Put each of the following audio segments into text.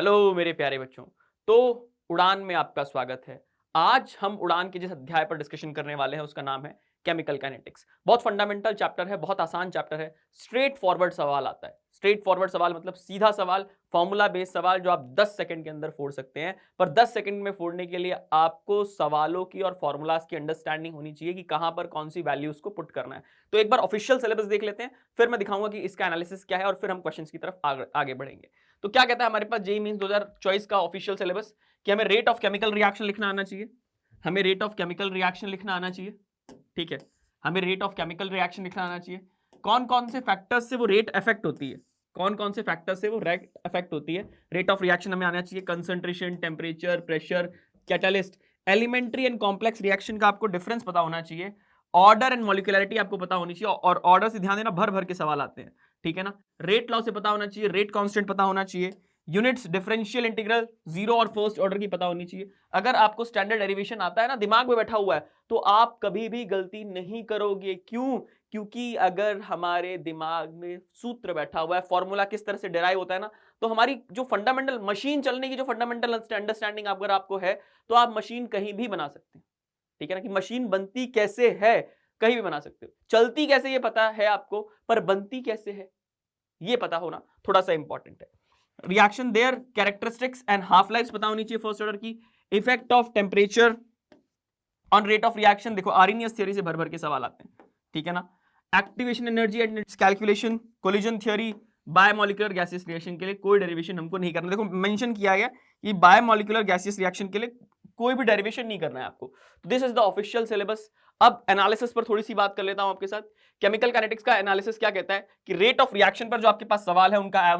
Hello मेरे प्यारे बच्चों। तो उड़ान में आपका स्वागत है। आज हम उड़ान के जिस अध्याय पर डिस्कशन करने वाले हैं उसका नाम है केमिकल काइनेटिक्स। बहुत फंडामेंटल चैप्टर है, बहुत आसान चैप्टर है। स्ट्रेट फॉरवर्ड सवाल आता है। स्ट्रेट फॉरवर्ड सवाल मतलब सीधा सवाल, फॉर्मूला बेस्ड सवाल जो आप 10 सेकंड के अंदर फोड़ सकते हैं। पर 10 सेकंड में फोड़ने के लिए आपको सवालों की और फॉर्मूलाज की अंडरस्टैंडिंग होनी चाहिए कि कहां पर कौन सी वैल्यूज को पुट करना है। तो एक बार ऑफिशियल सिलेबस देख लेते हैं, फिर मैं दिखाऊंगा कि इसका एनालिसिस क्या है और फिर हम क्वेश्चंस की तरफ आगे बढ़ेंगे। तो क्या कहता है हमारे पास जेईई मींस 2024 का ऑफिशियल सिलेबस कि हमें रेट ऑफ केमिकल रिएक्शन लिखना आना चाहिए। हमें रेट ऑफ केमिकल रिएक्शन लिखना आना चाहिए। ठीक है, हमें रेट ऑफ केमिकल रिएक्शन लिखना आना चाहिए। कौन कौन से फैक्टर्स से वो रेट अफेक्ट होती है, कौन कौन से फैक्टर्स से वो रेट अफेक्ट होती है। रेट ऑफ रिएक्शन हमें आना चाहिए। Concentration, temperature, pressure, catalyst, elementary and complex reaction का आपको डिफरेंस पता होना चाहिए। ऑर्डर एंड मॉलिक्यूलरिटी आपको पता होनी चाहिए। और ऑर्डर से ध्यान देना, भर भर के सवाल आते हैं। ठीक है ना। रेट लॉ से पता होना चाहिए, रेट कांस्टेंट पता होना चाहिए, यूनिट्स, डिफरेंशियल इंटीग्रल, जीरो और फर्स्ट ऑर्डर की पता होनी चाहिए। अगर आपको स्टैंडर्ड डेरिवेशन आता है ना, दिमाग में बैठा हुआ है, तो आप कभी भी गलती नहीं करोगे। क्यों? क्योंकि अगर हमारे दिमाग में सूत्र बैठा हुआ है, फॉर्मूला किस तरह से डिराइव होता है ना, तो हमारी जो फंडामेंटल मशीन चलने की जो फंडामेंटल अंडरस्टैंडिंग अगर आपको है, तो आप मशीन कहीं भी बना सकते हैं। ठीक है ना, कि मशीन बनती कैसे है कहीं भी बना सकते हो। चलती कैसे ये पता है आपको, पर बनती कैसे है ये पता होना थोड़ा सा इंपॉर्टेंट है। Reaction there characteristics and half life पता होनी चाहिए फर्स्ट ऑर्डर की। Effect of temperature on rate of reaction, देखो आर्हेनियस थ्योरी से भर भर के सवाल आते हैं। ठीक है ना। Activation energy and it's calculation, collision theory, biomolecular gaseous reaction के लिए कोई डेरिवेशन हमको नहीं करना। देखो मेंशन किया गया कि बायोमोलिकुलर गैसियस रिएक्शन के लिए कोई भी डेरिवेशन नहीं करना है आपको। This is the official syllabus. अब एनालिसिस पर थोड़ी सी बात कर लेता हूं आपके साथ। केमिकल काइनेटिक्स का एनालिसिस क्या कहता है कि रेट ऑफ रिएक्शन पर जो आपके पास सवाल है उनका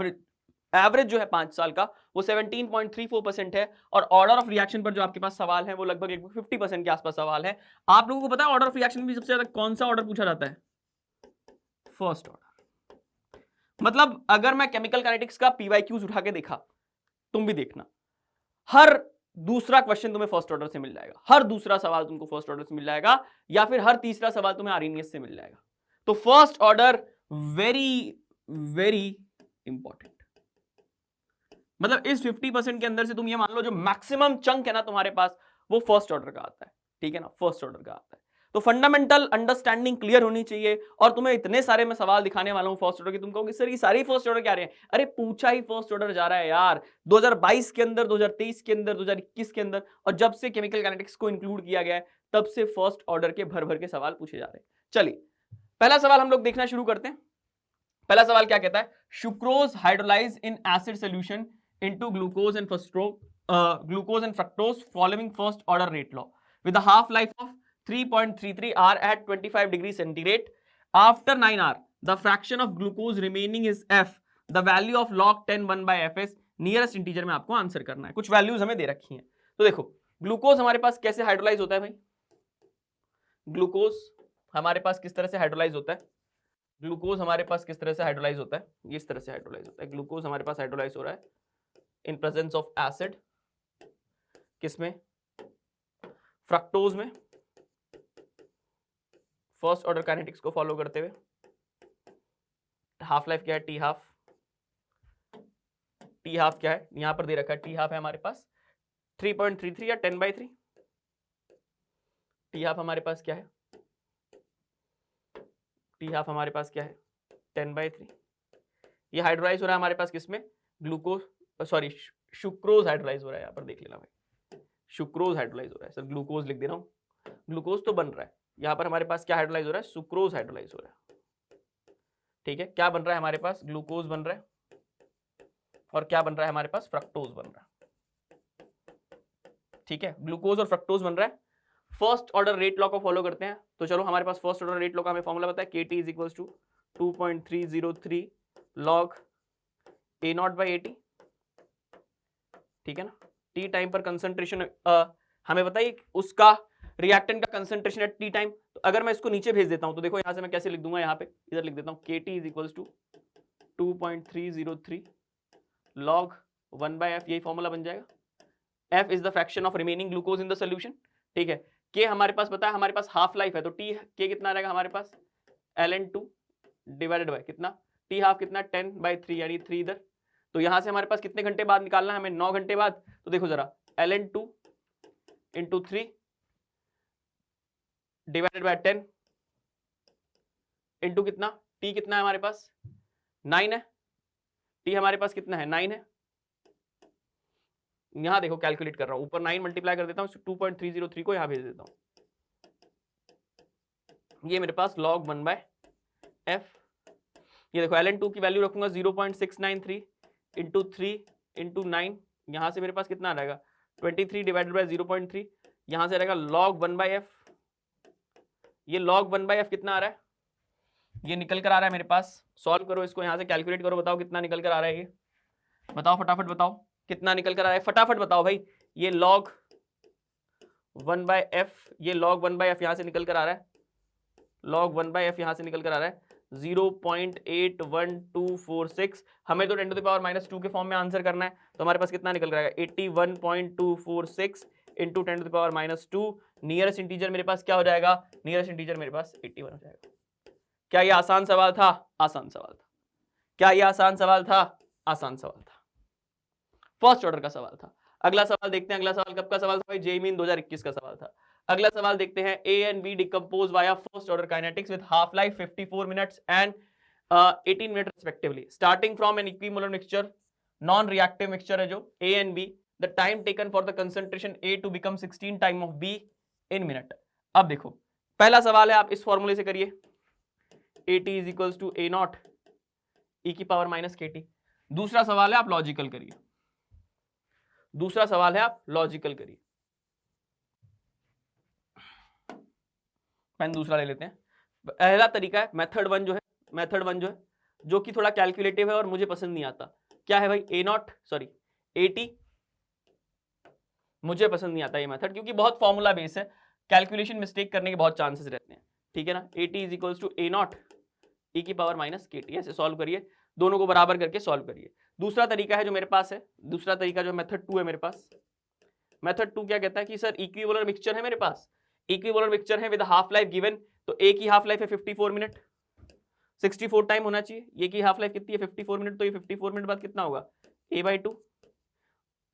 एवरेज जो है 5 साल का वो 17.34% है। और ऑर्डर ऑफ रिएक्शन पर जो आपके पास सवाल है वो लगभग 50% के आसपास सवाल है। आप लोगों को पता है ऑर्डर ऑफ रिएक्शन में सबसे ज्यादा कौन सा ऑर्डर पूछा जाता है? First order. मतलब अगर मैं केमिकल काइनेटिक्स का पीवाईक्यूज उठा के देखा, तुम भी देखना, हर दूसरा क्वेश्चन तुम्हें फर्स्ट ऑर्डर से मिल जाएगा, हर दूसरा सवाल तुमको फर्स्ट ऑर्डर से मिल जाएगा, या फिर हर तीसरा सवाल तुम्हें आर्हेनियस से मिल जाएगा। तो first order very very important. मतलब इस 50% के अंदर से तुम ये मान लो जो मैक्सिमम चंक है ना तुम्हारे पास, वो फर्स्ट ऑर्डर का आता है। ठीक है ना, फर्स्ट ऑर्डर का आता है। तो फंडामेंटल अंडरस्टैंडिंग क्लियर होनी चाहिए। और तुम्हें इतने सारे मैं सवाल दिखाने वाला हूं फर्स्ट ऑर्डर के, तुम कहोगे सर ये सारी फर्स्ट ऑर्डर क्या रहे हैं? अरे पूछा ही फर्स्ट ऑर्डर जा रहा है यार, 2022 के अंदर, 2023 के अंदर, 2021 के अंदर, और जब से केमिकल काइनेटिक्स को इंक्लूड किया गया है तब से फर्स्ट ऑर्डर के भर भर के सवाल पूछे जा रहे हैं। चलिए पहला सवाल हम लोग देखना शुरू करते हैं। पहला सवाल क्या कहता है? Sucrose hydrolyse in acid solution into glucose and fructose following first order rate law with a half life of 3.33 hour at 25 degrees centigrade. After 9 hour the fraction of glucose remaining is f, the value of log 10 1 by f is nearest integer में आपको answer करना है। कुछ values हमें दे रखी हैं। तो देखो ग्लूकोज हमारे पास कैसे हाइड्रोलाइज होता है भाई? ग्लूकोज हमारे पास किस तरह से हाइड्रोलाइज होता है? ग्लूकोज हमारे पास किस तरह से हाइड्रोलाइज होता है? इस तरह से हाइड्रोलाइज होता है। ग्लूकोज हमारे पास हाइड्रोलाइज हो रहा है इन प्रेजेंस ऑफ एसिड, किसमें? फ्रक्टोज में। फर्स्ट ऑर्डर काइनेटिक्स को फॉलो करते हुए। हाफ लाइफ क्या है? T half. टी हाफ क्या है? यहां पर दे रखा है टी हाफ है हमारे पास 3.33 या 10/3। टी हाफ हमारे पास क्या है? टी हाफ हमारे पास क्या है? 10/3। ये हाइड्रोलाइज हो रहा है हमारे पास किसमें? ग्लूकोज, सॉरी सुक्रोज हाइड्रोलाइज हो रहा है। यहां पर देख लेना भाई, सुक्रोज हाइड्रोलाइज हो रहा है। सर ग्लूकोज लिख दे रहा हूं, ग्लूकोज तो बन रहा है। यहां पर हमारे पास क्या हाइड्रोलाइज हो रहा है? सुक्रोज हाइड्रोलाइज हो रहा है। ठीक है, क्या बन रहा है हमारे पास? ग्लूकोज बन रहा है। और क्या बन रहा है हमारे पास? फ्रक्टोज बन रहा है। ठीक है, ग्लूकोज और फ्रक्टोज बन रहा है। फर्स्ट ऑर्डर रेट लॉ को फॉलो करते हैं। तो चलो हमारे पास फर्स्ट ऑर्डर रेट लॉ का हमें फॉर्मूला पता है, KT is equal to 2.303 log A0/AT। ठीक है ना। टी टाइम पर कंसंट्रेशन हमें बताइए उसका रिएक्टेंट का कंसंट्रेशन एट टी टाइम। तो अगर मैं इसको नीचे भेज देता हूं तो देखो यहां से मैं कैसे लिख दूंगा, यहां पे इधर लिख देता हूं KT is equal to 2.303 log 1/f, यही फॉर्मूला बन जाएगा। F is the fraction of remaining glucose in the solution. ठीक है, K हमारे पास पता है, हमारे पास हाफ लाइफ है, तो T K कितना रहेगा हमारे पास? ln2 डिवाइडेड बाय कितना? T हाफ कितना? 10/3 यानी 3 इधर। तो यहां से हमारे पास कितने घंटे बाद निकालना है हमें, 9 घंटे बाद। तो देखो जरा, ln2 into 3 divided bye 10 into कितना, t कितना है हमारे पास, 9 है, t हमारे पास कितना है, 9 है। यहां देखो कैलकुलेट कर रहा हूं, ऊपर 9 मल्टीप्लाई कर देता हूं, 2.303 को यहां भेज देता हूं। ये मेरे पास log 1/f, ये देखो ln2 की वैल्यू रखूंगा 0.693 इंटू 3 इंटू 9, यहां से मेरे पास कितना आ जाएगा 23 डिवाइडेड बाय 0.3, यहां से रहेगा log 1/f। ये log 1/f कितना आ रहा है, ये निकल कर आ रहा है मेरे पास, सॉल्व करो इसको, यहां से कैलकुलेट करो, बताओ कितना निकल कर आ रहा है, ये बताओ फटाफट, बताओ कितना निकल कर आ रहा है, फटाफट बताओ भाई। ये log 1/f, ये log 1/f यहां से निकल कर आ रहा है, log 1/f यहां से निकल कर आ रहा है 0.81246। हमें तो 10 to the power -2 के फॉर्म में आंसर करना है, तो हमारे पास कितना निकल कर आएगा 81.246 into 10 to the power -2। Nearest integer मेरे पास क्या हो जाएगा, नियरेस्ट इंटीजर मेरे पास 81 हो जाएगा। क्या ये आसान सवाल था, आसान सवाल था। क्या ये आसान सवाल था, आसान सवाल था, फर्स्ट ऑर्डर का सवाल था। अगला सवाल देखते हैं, अगला सवाल कब का सवाल था भाई, जेईई मेन 2021 का सवाल था। अगला सवाल देखते हैं, A and B decompose via first order kinetics with half life 54 minutes and 18 minute respectively, starting from an equimolar mixture, non reactive mixture है जो A and B, the time taken for the concentration A to become 16 time of B in minute. अब देखो पहला सवाल है, आप इस फॉर्मूले से करिए, AT is equals to A naught e की पावर माइनस KT। दूसरा सवाल है आप लॉजिकल करिए, दूसरा सवाल है आप लॉजिकल करिए, पेन दूसरा ले लेते हैं। पहला तरीका है मेथड वन जो है, मेथड वन जो है जो कि थोड़ा कैलकुलेटिव है और मुझे पसंद नहीं आता। क्या है भाई, A नॉट सॉरी AT, मुझे पसंद नहीं आता ये मेथड क्योंकि बहुत फॉर्मूला बेस है, कैलकुलेशन मिस्टेक करने के बहुत चांसेस रहते हैं, ठीक है ना। AT is equals to A naught e की पावर माइनस KT, ऐसे सॉल्व करिए, दोनों को बराबर करके सॉल्व करिए। दूसरा तरीका है जो मेरे पास है, दूसरा तरीका जो मेथड 2 है मेरे पास, मेथड 2 क्या कहता है कि सर इक्विवोलर मिक्सचर है मेरे पास, इक्विवोलर मिक्सचर है विद हाफ लाइफ गिवन, तो ए की हाफ लाइफ है 54 मिनट, 64 टाइम होना चाहिए, ये की हाफ लाइफ कितनी है 54 मिनट, तो ये 54 मिनट बाद कितना होगा A/2,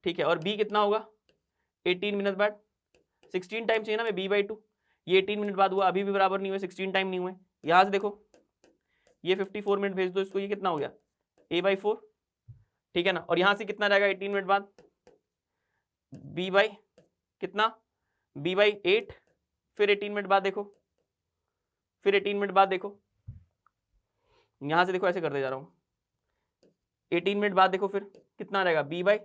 ठीक है, और बी कितना होगा 18 मिनट बाद, 16 टाइम चाहिए ना मैं B/2, ये 18 मिनट बाद हुआ, अभी भी बराबर नहीं हुए, 16 टाइम नहीं हुए। यहां से देखो ये 54 मिनट भेज दो इसको, ये कितना हो गया A/4, ठीक है ना, और यहां से कितना जाएगा 18 मिनट बाद B/ कितना B/8, फिर 18 मिनट बाद देखो, फिर 18 मिनट बाद देखो, यहां से देखो ऐसे करते जा रहा हूं, 18 मिनट बाद देखो फिर कितना आ जाएगा B/,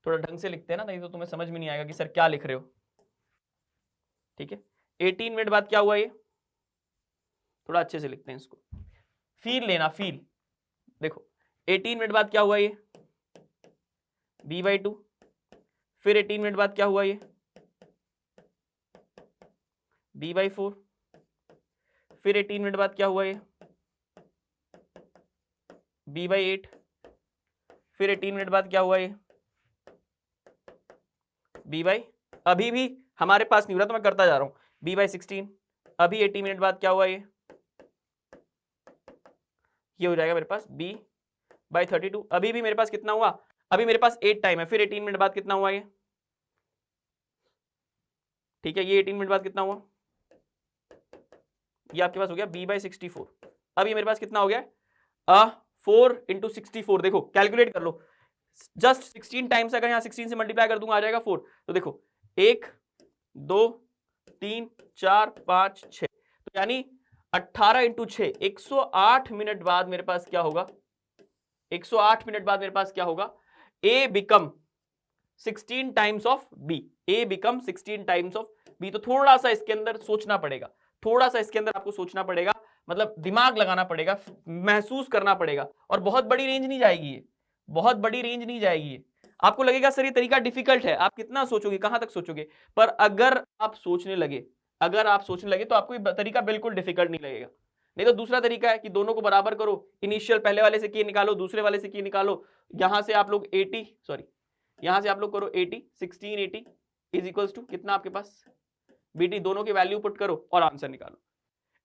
थोड़ा ढंग से लिखते हैं ना, नहीं तो तुम्हें समझ में नहीं आएगा कि सर क्या लिख रहे हो, ठीक है। 18 मिनट बाद क्या हुआ, ये थोड़ा अच्छे से लिखते हैं इसको, फील लेना, फील देखो 18 मिनट बाद क्या हुआ ये B/2, फिर 18 मिनट बाद क्या हुआ ये B/4, फिर 18 मिनट बाद क्या हुआ ये B/8, फिर 18 मिनट बाद क्या हुआ ये B/, अभी भी हमारे पास नहीं हो रहा तो मैं करता जा रहा हूं, B/16, अभी 80 मिनट बाद क्या हुआ ये हो जाएगा मेरे पास B/32, अभी भी मेरे पास कितना हुआ, अभी मेरे पास 8 टाइम है, फिर 18 मिनट बाद कितना हुआ ये, ठीक है, ये 18 मिनट बाद कितना हुआ, ये आपके पास हो गया B/64, अब ये मेरे पास कितना हो गया 4 × 64, देखो कैलकुलेट कर लो, जस्ट 16 टाइम्स, अगर यहाँ 16 से मल्टीप्लाई कर दूंगा आ जाएगा 4, तो देखो 1 2 3 4 5 6, तो यानी 18 × 6 108 मिनट बाद मेरे पास क्या होगा, 108 मिनट बाद मेरे पास क्या होगा, A become 16 times of B, A become 16 times of B। तो थोड़ा सा इसके अंदर सोचना पड़ेगा, थोड़ा सा इसके अंदर आपको सोचना पड़ेगा, मतलब दिमाग लगाना पड़ेगा, महसूस करना पड़ेगा, और बहुत बड़ी रेंज नहीं जाएगी ये, बहुत बड़ी रेंज नहीं जाएगी ये। आपको लगेगा सर ये तरीका डिफिकल्ट है, आप कितना सोचोगे, कहां तक सोचोगे, पर अगर आप सोचने लगे, अगर आप सोचने लगे तो आपको ये तरीका बिल्कुल डिफिकल्ट नहीं लगेगा। नहीं तो दूसरा तरीका है कि दोनों को बराबर करो, इनिशियल पहले वाले से की निकालो, दूसरे वाले से की निकालो, यहां से आप लोग 80 सॉरी यहां से आप लोग करो 80 1680 इज इक्वल्स टू कितना आपके पास BT, दोनों की वैल्यू पुट करो और आंसर निकालो।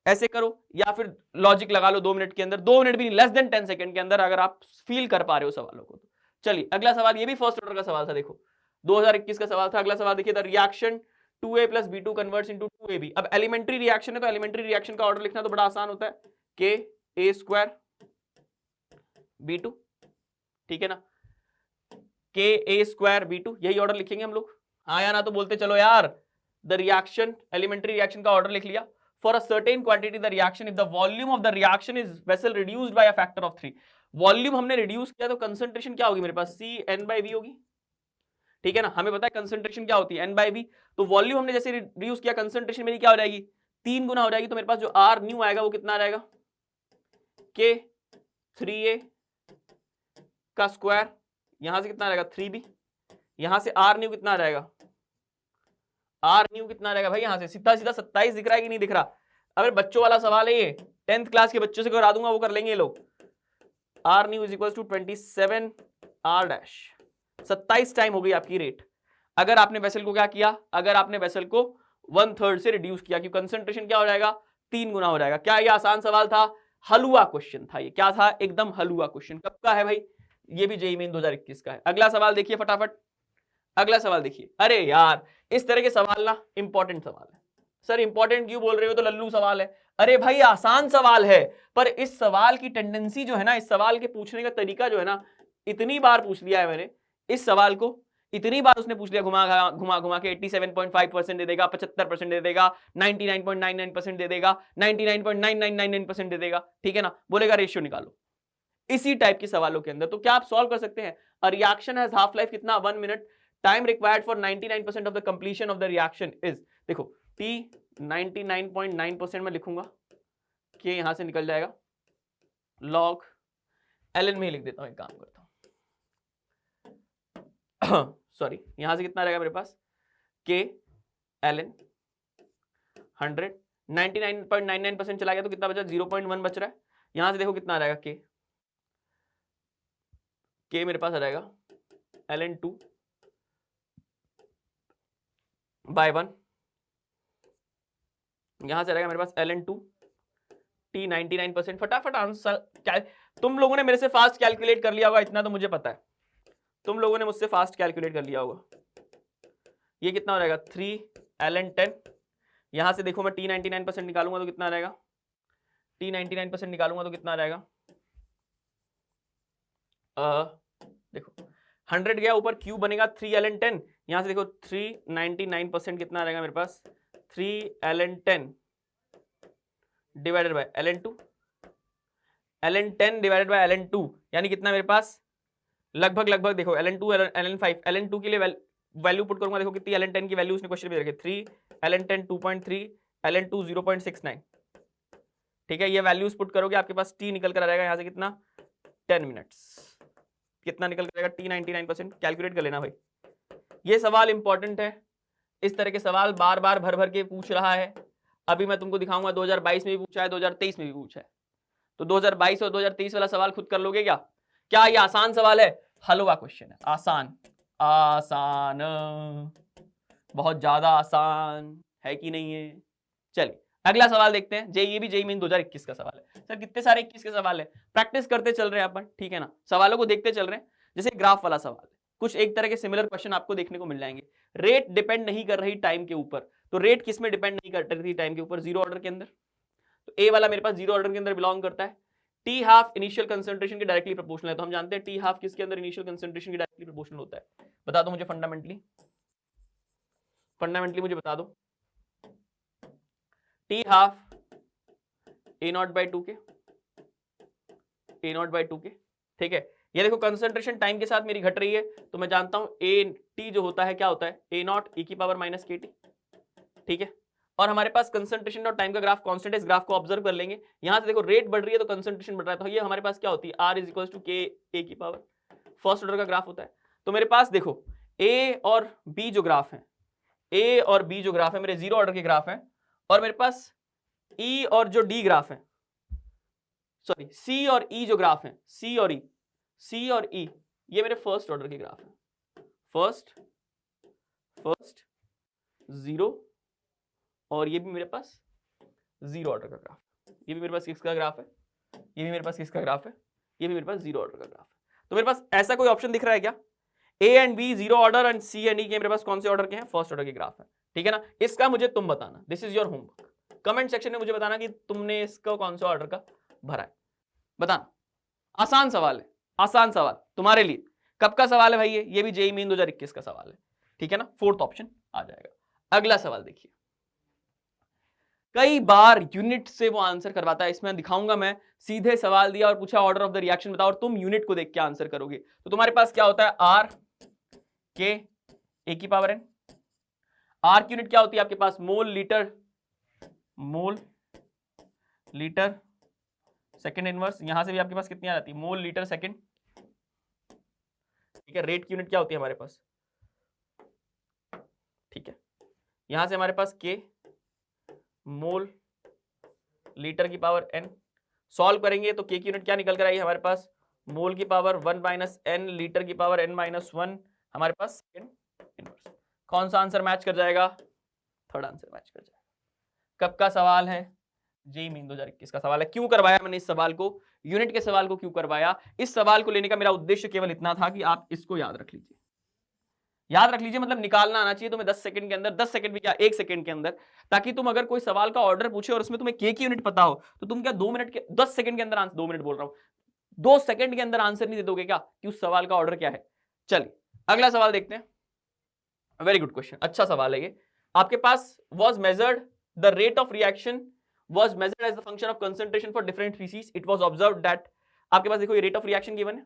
ऐसे करो या फिर लॉजिक लगा लो 2 मिनट के अंदर, 2 मिनट भी नहीं, लेस देन 10 सेकंड के अंदर, अगर आप फील कर पा रहे हो सवालों को तो। चलिए अगला सवाल, ये भी फर्स्ट ऑर्डर का सवाल था, देखो 2021 का सवाल था। अगला सवाल देखिए, the reaction 2a + b2 converts into 2ab। अब एलिमेंट्री रिएक्शन है तो एलिमेंट्री रिएक्शन का ऑर्डर लिखना तो बड़ा आसान होता है, ka² b2, ठीक है ना, ka² b2, यही ऑर्डर लिखेंगे हम लोग। हाँ या ना तो बोलते चलो यार। द रिएक्शन, एलिमेंट्री रिएक्शन का ऑर्डर लिख लिया। For a certain quantity the reaction, if the volume of the reaction is vessel reduced by a factor of 3। Volume हमने रिड्यूस किया तो कंसंट्रेशन क्या होगी मेरे पास, CN/V होगी, ठीक है ना। हमें पता है कंसंट्रेशन क्या होती है, N/V। तो वॉल्यूम हमने जैसे रिड्यूस किया, कंसंट्रेशन मेरी क्या हो जाएगी, 3 गुना हो जाएगी। तो मेरे पास जो R न्यू आएगा वो कितना रहेगा, K3a का स्क्वायर, यहां से कितना रहेगा 3b, यहां से R न्यू कितना रहेगा, R न्यू कितना रहेगा भाई, यहां से सीधा सीधा 27 दिख रहा है कि नहीं दिख रहा। अगर बच्चों वाला सवाल है ये, 10th क्लास के बच्चों से करा दूंगा, वो कर लेंगे ये लोग। R new is equal to 27 R', 27 time हो गई आपकी रेट। अगर आपने वेसल को क्या किया, अगर आपने वेसल को 1/3 से रिड्यूस किया, कि कंसंट्रेशन क्या हो जाएगा, 3 गुना हो जाएगा। क्या ये आसान सवाल था, हलुआ क्वेश्चन था ये, क्या था, एकदम हलुआ क्वेश्चन। कब का है भाई, ये भी जेईई मेन 2021 का है। अगला सवाल देखिए फटाफट, अगला सवाल देखिए। अरे यार इस तरह के सवाल ना इंपॉर्टेंट सवाल है। सर इंपॉर्टेंट क्यों बोल रहे हो, तो लल्लू सवाल है। अरे भाई आसान सवाल है, पर इस सवाल की टेंडेंसी जो है ना, इस सवाल के पूछने का तरीका जो है ना, इतनी बार पूछ लिया है मैंने इस सवाल को, इतनी बार उसने पूछ लिया, घुमा घुमा घुमा के 87.5% दे देगा, 75% दे देगा, 99.99% दे देगा, 99.9999% दे देगा, ठीक है ना, बोलेगा रेशियो निकालो। इसी टाइप के सवालों के अंदर तो क्या आप सॉल्व कर सकते हैं। A reaction has half life कितना, 1 minute. Time required for 99% of the completion of the reaction is, देखो T 99.9% में लिखूंगा कि यहां से निकल जाएगा, लॉग ln में ही लिख देता हूं, एक काम करता हूं सॉरी, यहां से कितना रहेगा मेरे पास, K ln 100, 99.99% चला गया तो कितना बचा, 0.1 बच रहा है। यहां से देखो कितना आ जाएगा, K मेरे पास आ जाएगा ln 2 by 1, यहां से रहेगा मेरे पास ln 2 T 99%। फटाफट आंसर, तुम लोगों ने मेरे से फास्ट कैलकुलेट कर लिया होगा, इतना तो मुझे पता है, तुम लोगों ने मुझसे फास्ट कैलकुलेट कर लिया होगा। ये कितना हो जाएगा, 3 ln 10, यहां से देखो मैं T 99% निकालूंगा तो कितना रहेगा, T 99% निकालूंगा तो कितना रहेगा, देखो 100 गया ऊपर, क्यूब बनेगा 3 ln 10, यहां से देखो 399% कितना रहेगा मेरे पास, 3 ln 10 divided by ln 2, ln 10 divided by ln 2 यानी कितना मेरे पास, लगभग लगभग देखो ln 2 ln 5, ln 2 के लिए वैल्यू पुट करूंगा, देखो कितनी ln 10 की वैल्यू उसने क्वेश्चन में रखी, 3 ln 10 2.3, ln 2 0.69, ठीक है। ये वैल्यूज पुट करोगे आपके पास T निकल कर आ जाएगा, यहां से कितना 10 मिनट्स, कितना निकल कर आएगा, T 99%, कैलकुलेट कर लेना भाई। ये सवाल इंपॉर्टेंट है, इस तरह के सवाल बार बार भर भर के पूछ रहा है। अभी मैं तुमको दिखाऊंगा 2022 में भी पूछा है, 2023 में भी पूछा है, तो 2022 और 2023 वाला सवाल खुद कर लोगे क्या, क्या ये आसान सवाल है, हलवा क्वेश्चन है, आसान आसान, बहुत ज्यादा आसान है कि नहीं है। चलिए अगला सवाल देखते हैं, जेईई भी जेईई मेन 2021 का सवाल है। सर कितने सारे 21 के सवाल है, प्रैक्टिस करते चल रहे हैं अपन, ठीक है ना, सवालों को देखते चल रहे हैं। जैसे ग्राफ वाला सवाल है, कुछ एक तरह के सिमिलर क्वेश्चन आपको देखने को मिल जाएंगे। रेट डिपेंड नहीं कर रही टाइम के ऊपर, तो रेट किस में डिपेंड नहीं कर रही टाइम के ऊपर, जीरो ऑर्डर के अंदर, तो ए वाला मेरे पास जीरो ऑर्डर के अंदर बिलोंग करता है। टी हाफ इनिशियल कंसंट्रेशन के डायरेक्टली प्रोपोर्शनल है, तो हम जानते हैं टी हाफ किसके अंदर इनिशियल कंसंट्रेशन के डायरेक्टली प्रोपोर्शनल होता है, बता दो मुझे फंडामेंटली मुझे बता दो, टी हाफ A0/2 के, A0/2 के, ठीक है। ये देखो कंसंट्रेशन टाइम के साथ मेरी घट रही है, तो मैं जानता हूं AT जो होता है क्या होता है, A0 e⁻⁻kt, ठीक है। और हमारे पास कंसंट्रेशन और टाइम का ग्राफ कांस्टेंट है, इस ग्राफ को ऑब्जर्व कर लेंगे। यहां से देखो रेट बढ़ रही है तो कंसंट्रेशन बढ़ रहा है, तो ये हमारे पास क्या होती है, R = K फर्स्ट ऑर्डर का ग्राफ होता है। तो मेरे पास देखो A और B जो ग्राफ है, A और B जो ग्राफ है मेरे जीरो ऑर्डर के ग्राफ है, और मेरे पास E और जो D ग्राफ है, सॉरी C और E जो ग्राफ है, C और E ये मेरे फर्स्ट ऑर्डर के ग्राफ है, फर्स्ट जीरो, और ये भी मेरे पास जीरो ऑर्डर का ग्राफ, ये भी मेरे पास किसका ग्राफ है, ये भी मेरे पास किसका ग्राफ है, ये भी मेरे पास जीरो ऑर्डर का ग्राफ है। तो मेरे पास ऐसा कोई ऑप्शन दिख रहा है क्या, A and B zero order and C and E के मेरे पास कौन से ऑर्डर के हैं, फर्स्ट ऑर्डर के ग्राफ है, ठीक है ना। इसका मुझे तुम बताना, this is your homework, comment section में मुझे बताना कि तुमने इसका कौन सा ऑर्डर का भरा है, बताना। आसान सवाल है, आसान सवाल तुम्हारे लिए। कब का सवाल है भाई, ये भी जेईई मेन 2021 का सवाल है, ठीक है ना, फोर्थ ऑप्शन आ जाएगा। अगला सवाल देखिए, कई बार यूनिट से वो आंसर करवाता है, इसमें दिखाऊंगा मैं, सीधे सवाल दिया और पूछा ऑर्डर ऑफ द रिएक्शन बताओ और तुम यूनिट को देख के आंसर करोगे। तो तुम्हारे पास क्या होता है, आर के ए की पावर एन, आर की यूनिट क्या होती है आपके पास, mole litre, mole litre second inverse, यहां से भी आपके पास कितनी आ जाती है, मोल लीटर सेकंड, ठीक है। रेट की यूनिट क्या होती है हमारे पास, ठीक है, यहां से हमारे पास के मोल लीटर की पावर एन, सॉल्व करेंगे तो के की यूनिट क्या निकल कर आई हमारे पास, मोल की पावर 1 माइनस एन लीटर की पावर एन माइनस 1 हमारे पास सेकंड इनवर्स। कौन सा आंसर मैच कर जाएगा, थर्ड आंसर मैच कर जाएगा। कब का सवाल है, जेईई मेन 2021 का सवाल है। क्यों करवाया मैंने इस सवाल को, यूनिट के सवाल को क्यों करवाया, इस सवाल को लेने का मेरा उद्देश्य केवल इतना था कि आप इसको याद रख लीजिए, याद रख लीजिए, मतलब निकालना आना चाहिए तुम्हें 10 सेकंड के अंदर, 10 सेकंड भी क्या 1 सेकंड के अंदर, ताकि तुम अगर कोई सवाल का ऑर्डर पूछे और उसमें तुम्हें के की यूनिट पता हो तो तुम क्या 2 मिनट के 10 सेकंड के अंदर आंसर, 2 मिनट बोल रहा हूं, 2 सेकंड के अंदर आंसर नहीं दे दोगे क्या कि उस सवाल का ऑर्डर क्या है। चलिए अगला सवाल देखते हैं, वेरी गुड क्वेश्चन, अच्छा सवाल है ये। आपके पास was measured the rate of reaction was measured as the function of concentration for different species, it was observed that, आपके पास देखो ये rate of reaction given है,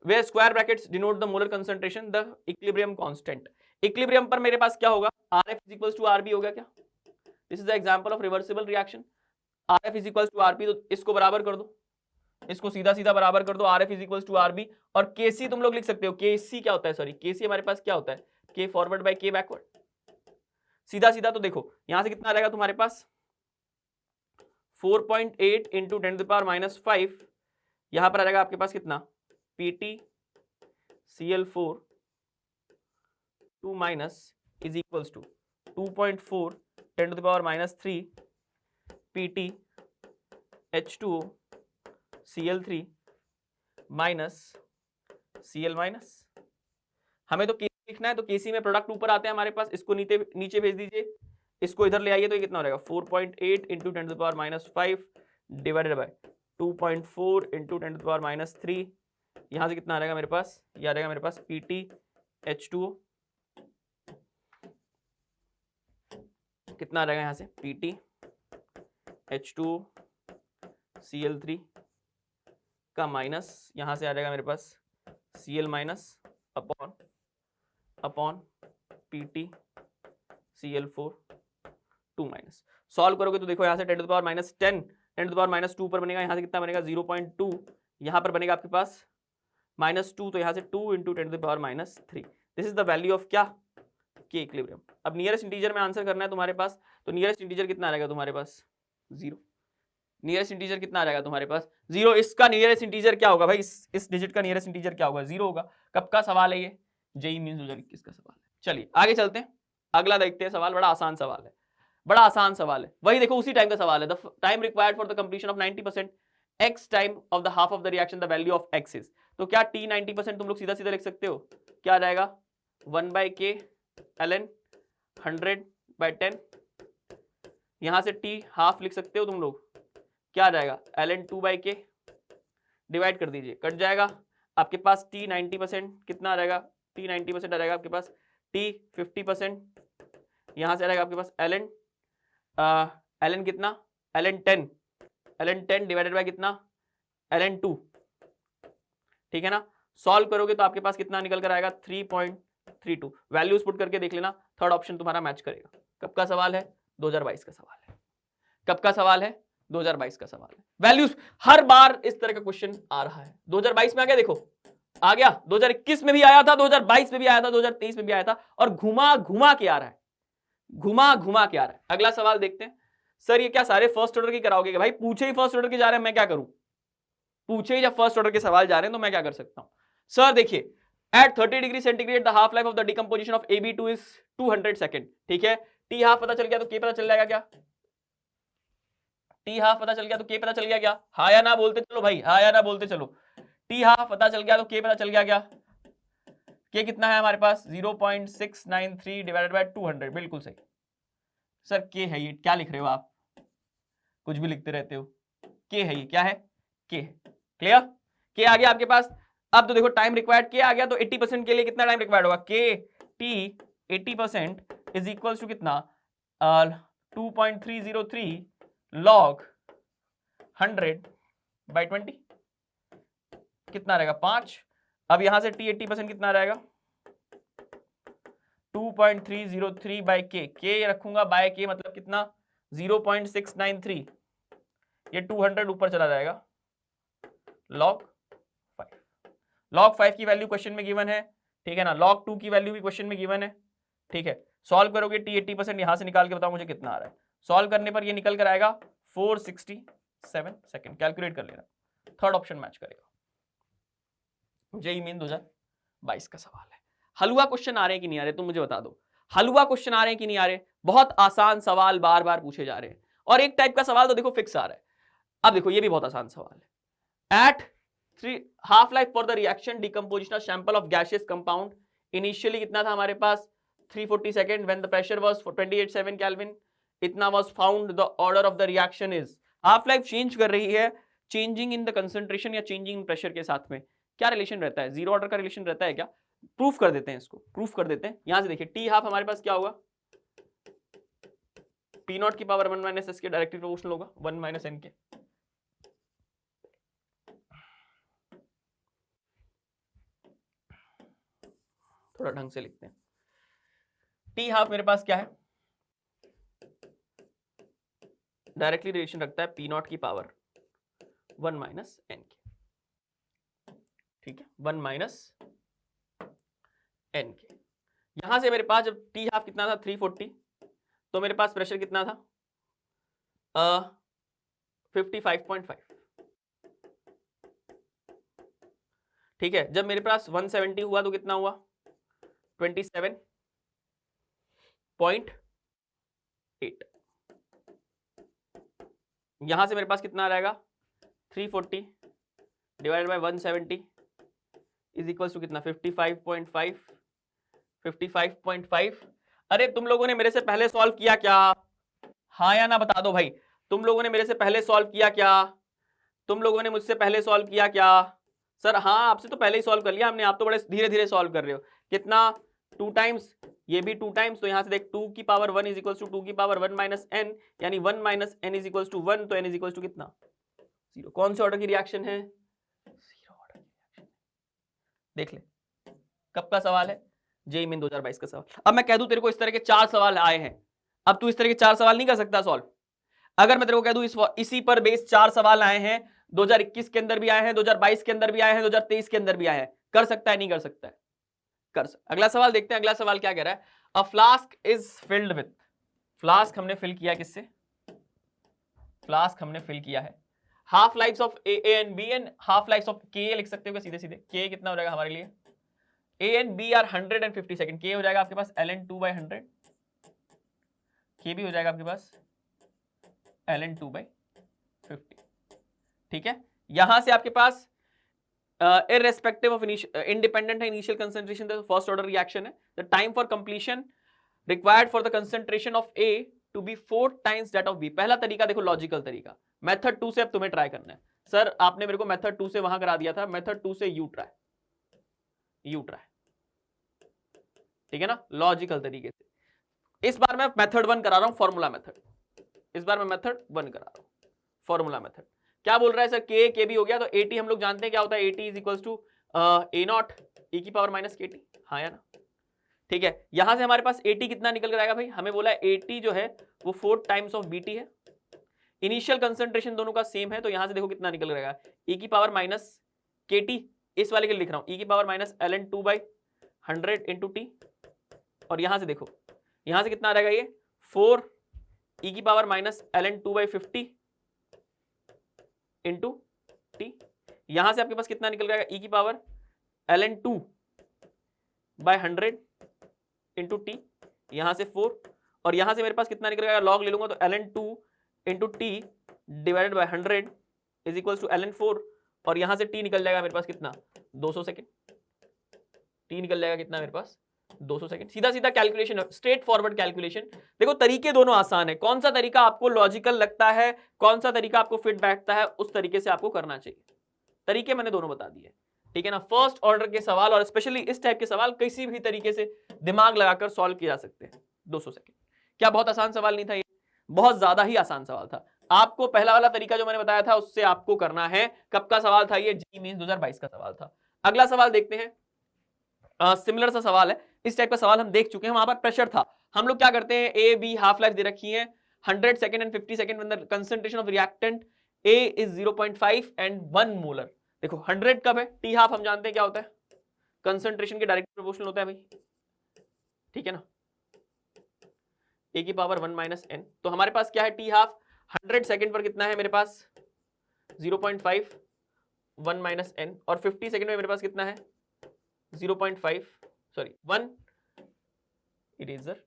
where square brackets denote the molar concentration, the equilibrium constant, equilibrium पर मेरे पास क्या होगा, Rf is equals to Rb होगा क्या, this is the example of reversible reaction, Rf is equals to Rb, तो इसको बराबर कर दो, इसको सीधा सीधा बराबर कर दो, Rf is equals to Rb, और Kc तुम लोग लिख सकते हो, Kc क्या होता है, सॉरी Kc हमारे पास क्या होता है, K forward bye K backward, सीधा सीधा। तो देखो यहां से कितना आ जाएगा तुम्हारे पास 4.8 इंटू 10⁻⁻5, यहां पर आ जाएगा आपके पास कितना, Pt Cl4 2 minus is equals to 2.4 10⁻³ Pt H2O Cl3 minus Cl minus. हमें तो केसी लिखना है, तो केसी में प्रोडक्ट ऊपर आते हैं हमारे पास, इसको नीचे भेज दीजिए, इसको इधर ले आइए, तो ये कितना हो जाएगा 4.8 इंटू 10⁻⁵ डिवाइडेड बाय 2.4 इंटू 10⁻³ यहां से कितना आ जाएगा मेरे पास, ये आ जाएगा मेरे पास Pt H2O, कितना आ जाएगा यहां से Pt H2O Cl3 का माइनस, यहां से आ जाएगा मेरे पास Cl minus upon Pt Cl4 2 minus. Solve करोगे तो देखो यहां से 10⁻10 10⁻² पर बनेगा, यहां से कितना बनेगा 0.2, यहां पर बनेगा आपके पास -2, तो यहां से 2 into 10⁻3, this is the value of क्या, के इक्विलिब्रियम। अब नियरेस्ट इंटीजर में आंसर करना है तुम्हारे पास, तो नियरेस्ट इंटीजर कितना आ जाएगा तुम्हारे पास 0, नियरेस्ट इंटीजर कितना आ जाएगा तुम्हारे पास 0, इसका नियरेस्ट इंटीजर क्या होगा भाई, इस डिजिट का नियरेस्ट इंटीजर क्या होगा 0 होगा। कब का सवाल है ये, जेईई मेंस 2021 का सवाल है। चलिए आगे चलते हैं, अगला देखते हैं सवाल, बड़ा आसान सवाल है, बड़ा आसान सवाल है, वही देखो उसी टाइम का सवाल है, the time required for the completion of 90% x time of the half of the reaction, the value of x is, तो क्या t 90% तुम लोग सीधा सीधा लिख सकते हो, क्या आ जाएगा 1/k ln 100/10, यहां से t हाफ लिख सकते हो तुम लोग, क्या आ जाएगा ln 2/k, डिवाइड कर दीजिए, कट जाएगा आपके पास t 90% कितना आ जाएगा, t 90% आ जाएगा आपके पास t 50%, यहां से आ जाएगा आपके पास ln कितना ln 10 डिवाइडेड बाय कितना ln 2, ठीक है ना। सॉल्व करोगे तो आपके पास कितना निकल कर आएगा 3.32, वैल्यूज पुट करके देख लेना, थर्ड ऑप्शन तुम्हारा मैच करेगा। कब का सवाल है, 2022 का सवाल है, कब का सवाल है 2022 का सवाल है। वैल्यूज हर बार इस तरह का क्वेश्चन आ रहा है, 2022 में आ गया, देखो आ गया, 2021 में भी आया था, 2022 में भी आया था, 2023 में भी आया था, और घुमा घुमा के आ रहा है, घुमा घुमा के आ रहा है। अगला सवाल देखते हैं, सर ये क्या सारे फर्स्ट ऑर्डर की कराओगे, भाई पूछे ही फर्स्ट ऑर्डर के जा रहे हैं, मैं क्या करूं, पूछे ही जब फर्स्ट ऑर्डर के सवाल जा रहे हैं तो मैं क्या कर सकता हूं। सर देखिए at 30 degree centigrade the half life of the decomposition of AB2 is 200 second, ठीक है, टी हाफ पता चल गया तो के पता चल जाएगा क्या, टी हाफ पता चल गया तो के पता चल गया क्या? हाँ या ना बोलते चलो भाई, हाँ या ना बोलते चलो। टी हाफ पता चल गया तो के पता चल गया क्या? के कितना है हमारे पास? 0.693 डिवाइडेड बाय 200, बिल्कुल सही। सर के है ये, क्या लिख रहे हो आप? कुछ भी लिखते रहते हो। के है ये, क्या है? के है। क्लियर? के आ गया आपके पास। अब तो देखो टाइम रिक्वायर्ड के आ गया, तो 80% के लिए कितना टाइम रिक्वायर्ड होगा? के टी 80% इज इक्वल टू कितना? 2.303 log 100/20 कितना रहेगा? 5। अब यहां से टी 80% कितना रहेगा? 2.303 बाय के रखूंगा, बाय के मतलब कितना? 0.693, ये 200 ऊपर चला जाएगा। log 5, log 5 की वैल्यू क्वेश्चन में गिवन है, ठीक है ना? log 2 की वैल्यू भी क्वेश्चन में गिवन है, ठीक है। सॉल्व करोगे टी 80% यहां से निकाल के बताओ मुझे कितना आ रहा है। सॉल्व करने पर ये निकल कर आएगा 467 सेकंड। कैलकुलेट कर लेना, थर्ड ऑप्शन मैच करेगा। जेईई मेन 2022 का सवाल है। हलवा क्वेश्चन आ रहे हैं कि नहीं आ रहे, तुम मुझे बता दो। हलवा क्वेश्चन आ रहे हैं कि नहीं आ रहे? बहुत आसान सवाल बार बार पूछे जा रहे हैं, और एक टाइप का सवाल तो देखो फिक्स आ रहा है। अब देखो ये भी बहुत आसान सवाल है। At 3 half life for the reaction decomposition sample of gaseous compound, initially कितना था हमारे पास? 340 second, when the pressure was 28.7 kelvin, इतना was found. The order of the reaction is, half life change कर रही है, चेंजिंग इन द कंसंट्रेशन या changing in pressure के साथ में क्या रिलेशन रहता है? जीरो ऑर्डर का रिलेशन रहता है क्या? प्रूफ कर देते हैं इसको, प्रूफ कर देते हैं। यहां से देखिए टी हाफ हमारे पास क्या होगा? पी नॉट की पावर 1 माइनस एस के डायरेक्टली प्रोपोर्शनल होगा 1 माइनस एन के। थोड़ा ढंग से लिखते हैं। टी हाफ मेरे पास क्या है? डायरेक्टली रिलेशन रखता है पी नॉट की पावर 1 माइनस एन के, ठीक है, 1 माइनस एन के। यहां से मेरे पास जब टी हाफ कितना था? 340, तो मेरे पास प्रेशर कितना था? 55.5, ठीक है। जब मेरे पास 170 हुआ तो कितना हुआ? 27.8। यहां से मेरे पास कितना रहेगा? 340 divided by 170 is equal to कितना? 55.5। 55.5। अरे तुम लोगों ने मेरे से पहले सॉल्व किया क्या? हाँ या ना बता दो भाई। तुम लोगों ने मेरे से पहले सॉल्व किया क्या? तुम लोगों ने मुझसे पहले सॉल्व किया क्या? सर हाँ, आपसे तो पहले ही सॉल्व कर लिया हमने, आप तो बड़े धीरे धीरे सॉल्व कर रहे हो। कितना? 2 टाइम्स, ये भी 2 टाइम्स, तो यहां से देख 2 की पावर 1 इज इक्वल टू 2 की पावर 1 माइनस एन, यानी 1 minus N is equal to 1, तो एन इज इक्वल टू कितना? 0। कौन से ऑर्डर की रिएक्शन है? 0 ऑर्डर की रिएक्शन। देख ले, कब का सवाल है? जेईई मेन 2022 का सवाल। अब मैं कह दूं तेरे को इस तरह के 4 सवाल आए हैं, अब तू इस तरह के 4 सवाल नहीं कर सकता सॉल्व। अगर मैं तेरे को कह दूं इसी पर बेस 4 सवाल आए हैं, 2021 के अंदर भी आए हैं, 2022 के अंदर भी आए हैं, 2023 के अंदर भी आए हैं, कर सकता है नहीं कर सकता है? कर सकता। अगला सवाल देखते हैं, अगला सवाल क्या कह रहा है? A flask is filled with, flask हमने फिल किया किससे? फ्लास्क हमने फिल किया है half life of A and B and half life of के लिख सकते हो सीधे सीधे। के कितना हो जाएगा हमारे लिए? A and B are 150 second, के हो जाएगा आपके पास ln2/100, के भी हो जाएगा आपके पास ln2/50, ठीक है। यहां से आपके पास irrespective of independent है initial concentration, first order reaction है। The time for completion required for the concentration of A to be 4 times that of B. पहला तरीका देखो लॉजिकल तरीका, मेथड 2 से अब तुम्हें ट्राई करना है। सर आपने मेरे को मेथड 2 से वहां करा दिया था, मेथड 2 से यू ट्राई, ठीक है ना, लॉजिकल तरीके से। इस बार मैं मेथड 1 करा रहा हूं, फॉर्मूला मेथड। इस बार मैं मेथड 1 करा रहा हूं, फॉर्मूला मेथड। क्या बोल रहा है सर? के भी हो गया, तो एटी हम लोग जानते हैं क्या होता है। A t is equal to A not e की पावर माइनस के टी, हाँ या ना? ठीक है। यहां से हमारे पास एटी कितना निकल कर आएगा भाई? हमें बोला है एटी जो है वो 4 टाइम्स ऑफ बीटी है। इनिशियल कंसंट्रेशन दोनों का सेम है, तो यहां से देखो कितना निकल कर आएगा? ई की पावर माइनस के टी, इस वाले के लिए लिख रहा हूं, ई की power minus ln2/100 into T. और यहां से देखो, यहां से कितना आ जाएगा? ये 4 ई की power minus ln2/50 into T. यहां से आपके पास कितना निकल जाएगा? ई की पावर ln2/100 इंटू टी, यहां से 4, और यहां से मेरे पास कितना निकल जाएगा? लॉग ले लूंगा तो ln2 into T divided by 100 is equal to ln4, और यहां से t निकल जाएगा मेरे पास कितना, 200 सेकेंड। t निकल जाएगा कितना मेरे पास, 200 सेकेंड। सीधा सीधा कैलकुलेशन, स्ट्रेट फॉरवर्ड कैलकुलेशन। देखो तरीके दोनों आसान है, कौन सा तरीका आपको लॉजिकल लगता है, कौन सा तरीका आपको फिट बैठता है, उस तरीके से आपको करना चाहिए। तरीके मैंने दोनों बता दिए, ठीक है ना। फर्स्ट ऑर्डर के सवाल और स्पेशली इस टाइप के सवाल किसी भी तरीके से दिमाग लगाकर सॉल्व किया जा सकते हैं। 200 सेकेंड, क्या बहुत आसान सवाल नहीं था ये? बहुत ज्यादा ही आसान सवाल था। आपको पहला वाला तरीका जो मैंने बताया था उससे आपको करना है। कब का सवाल था ये? जी मींस 2022 का सवाल था। अगला सवाल देखते हैं, सिमिलर सा सवाल है, इस टाइप का सवाल हम देख चुके हैं, वहां पर प्रेशर था। हम लोग क्या करते हैं, ए बी हाफ लाइफ दे रखी है, 100 second and 50 second when the concentration of reactant A is 0.5 and 1 molar. देखो 100 कब है, टी हाफ हम जानते हैं क्या होता है, कंसंट्रेशन के डायरेक्ट प्रोपोर्शनल होता है भाई, ठीक है ना, ए की पावर 1 माइनस एन। तो हमारे पास क्या है, टी हाफ 100 सेकेंड पर कितना है मेरे पास, 0.5 1 माइनस एन, और 50 सेकेंड में मेरे पास कितना है 0.5 सॉरी 1 इरेजर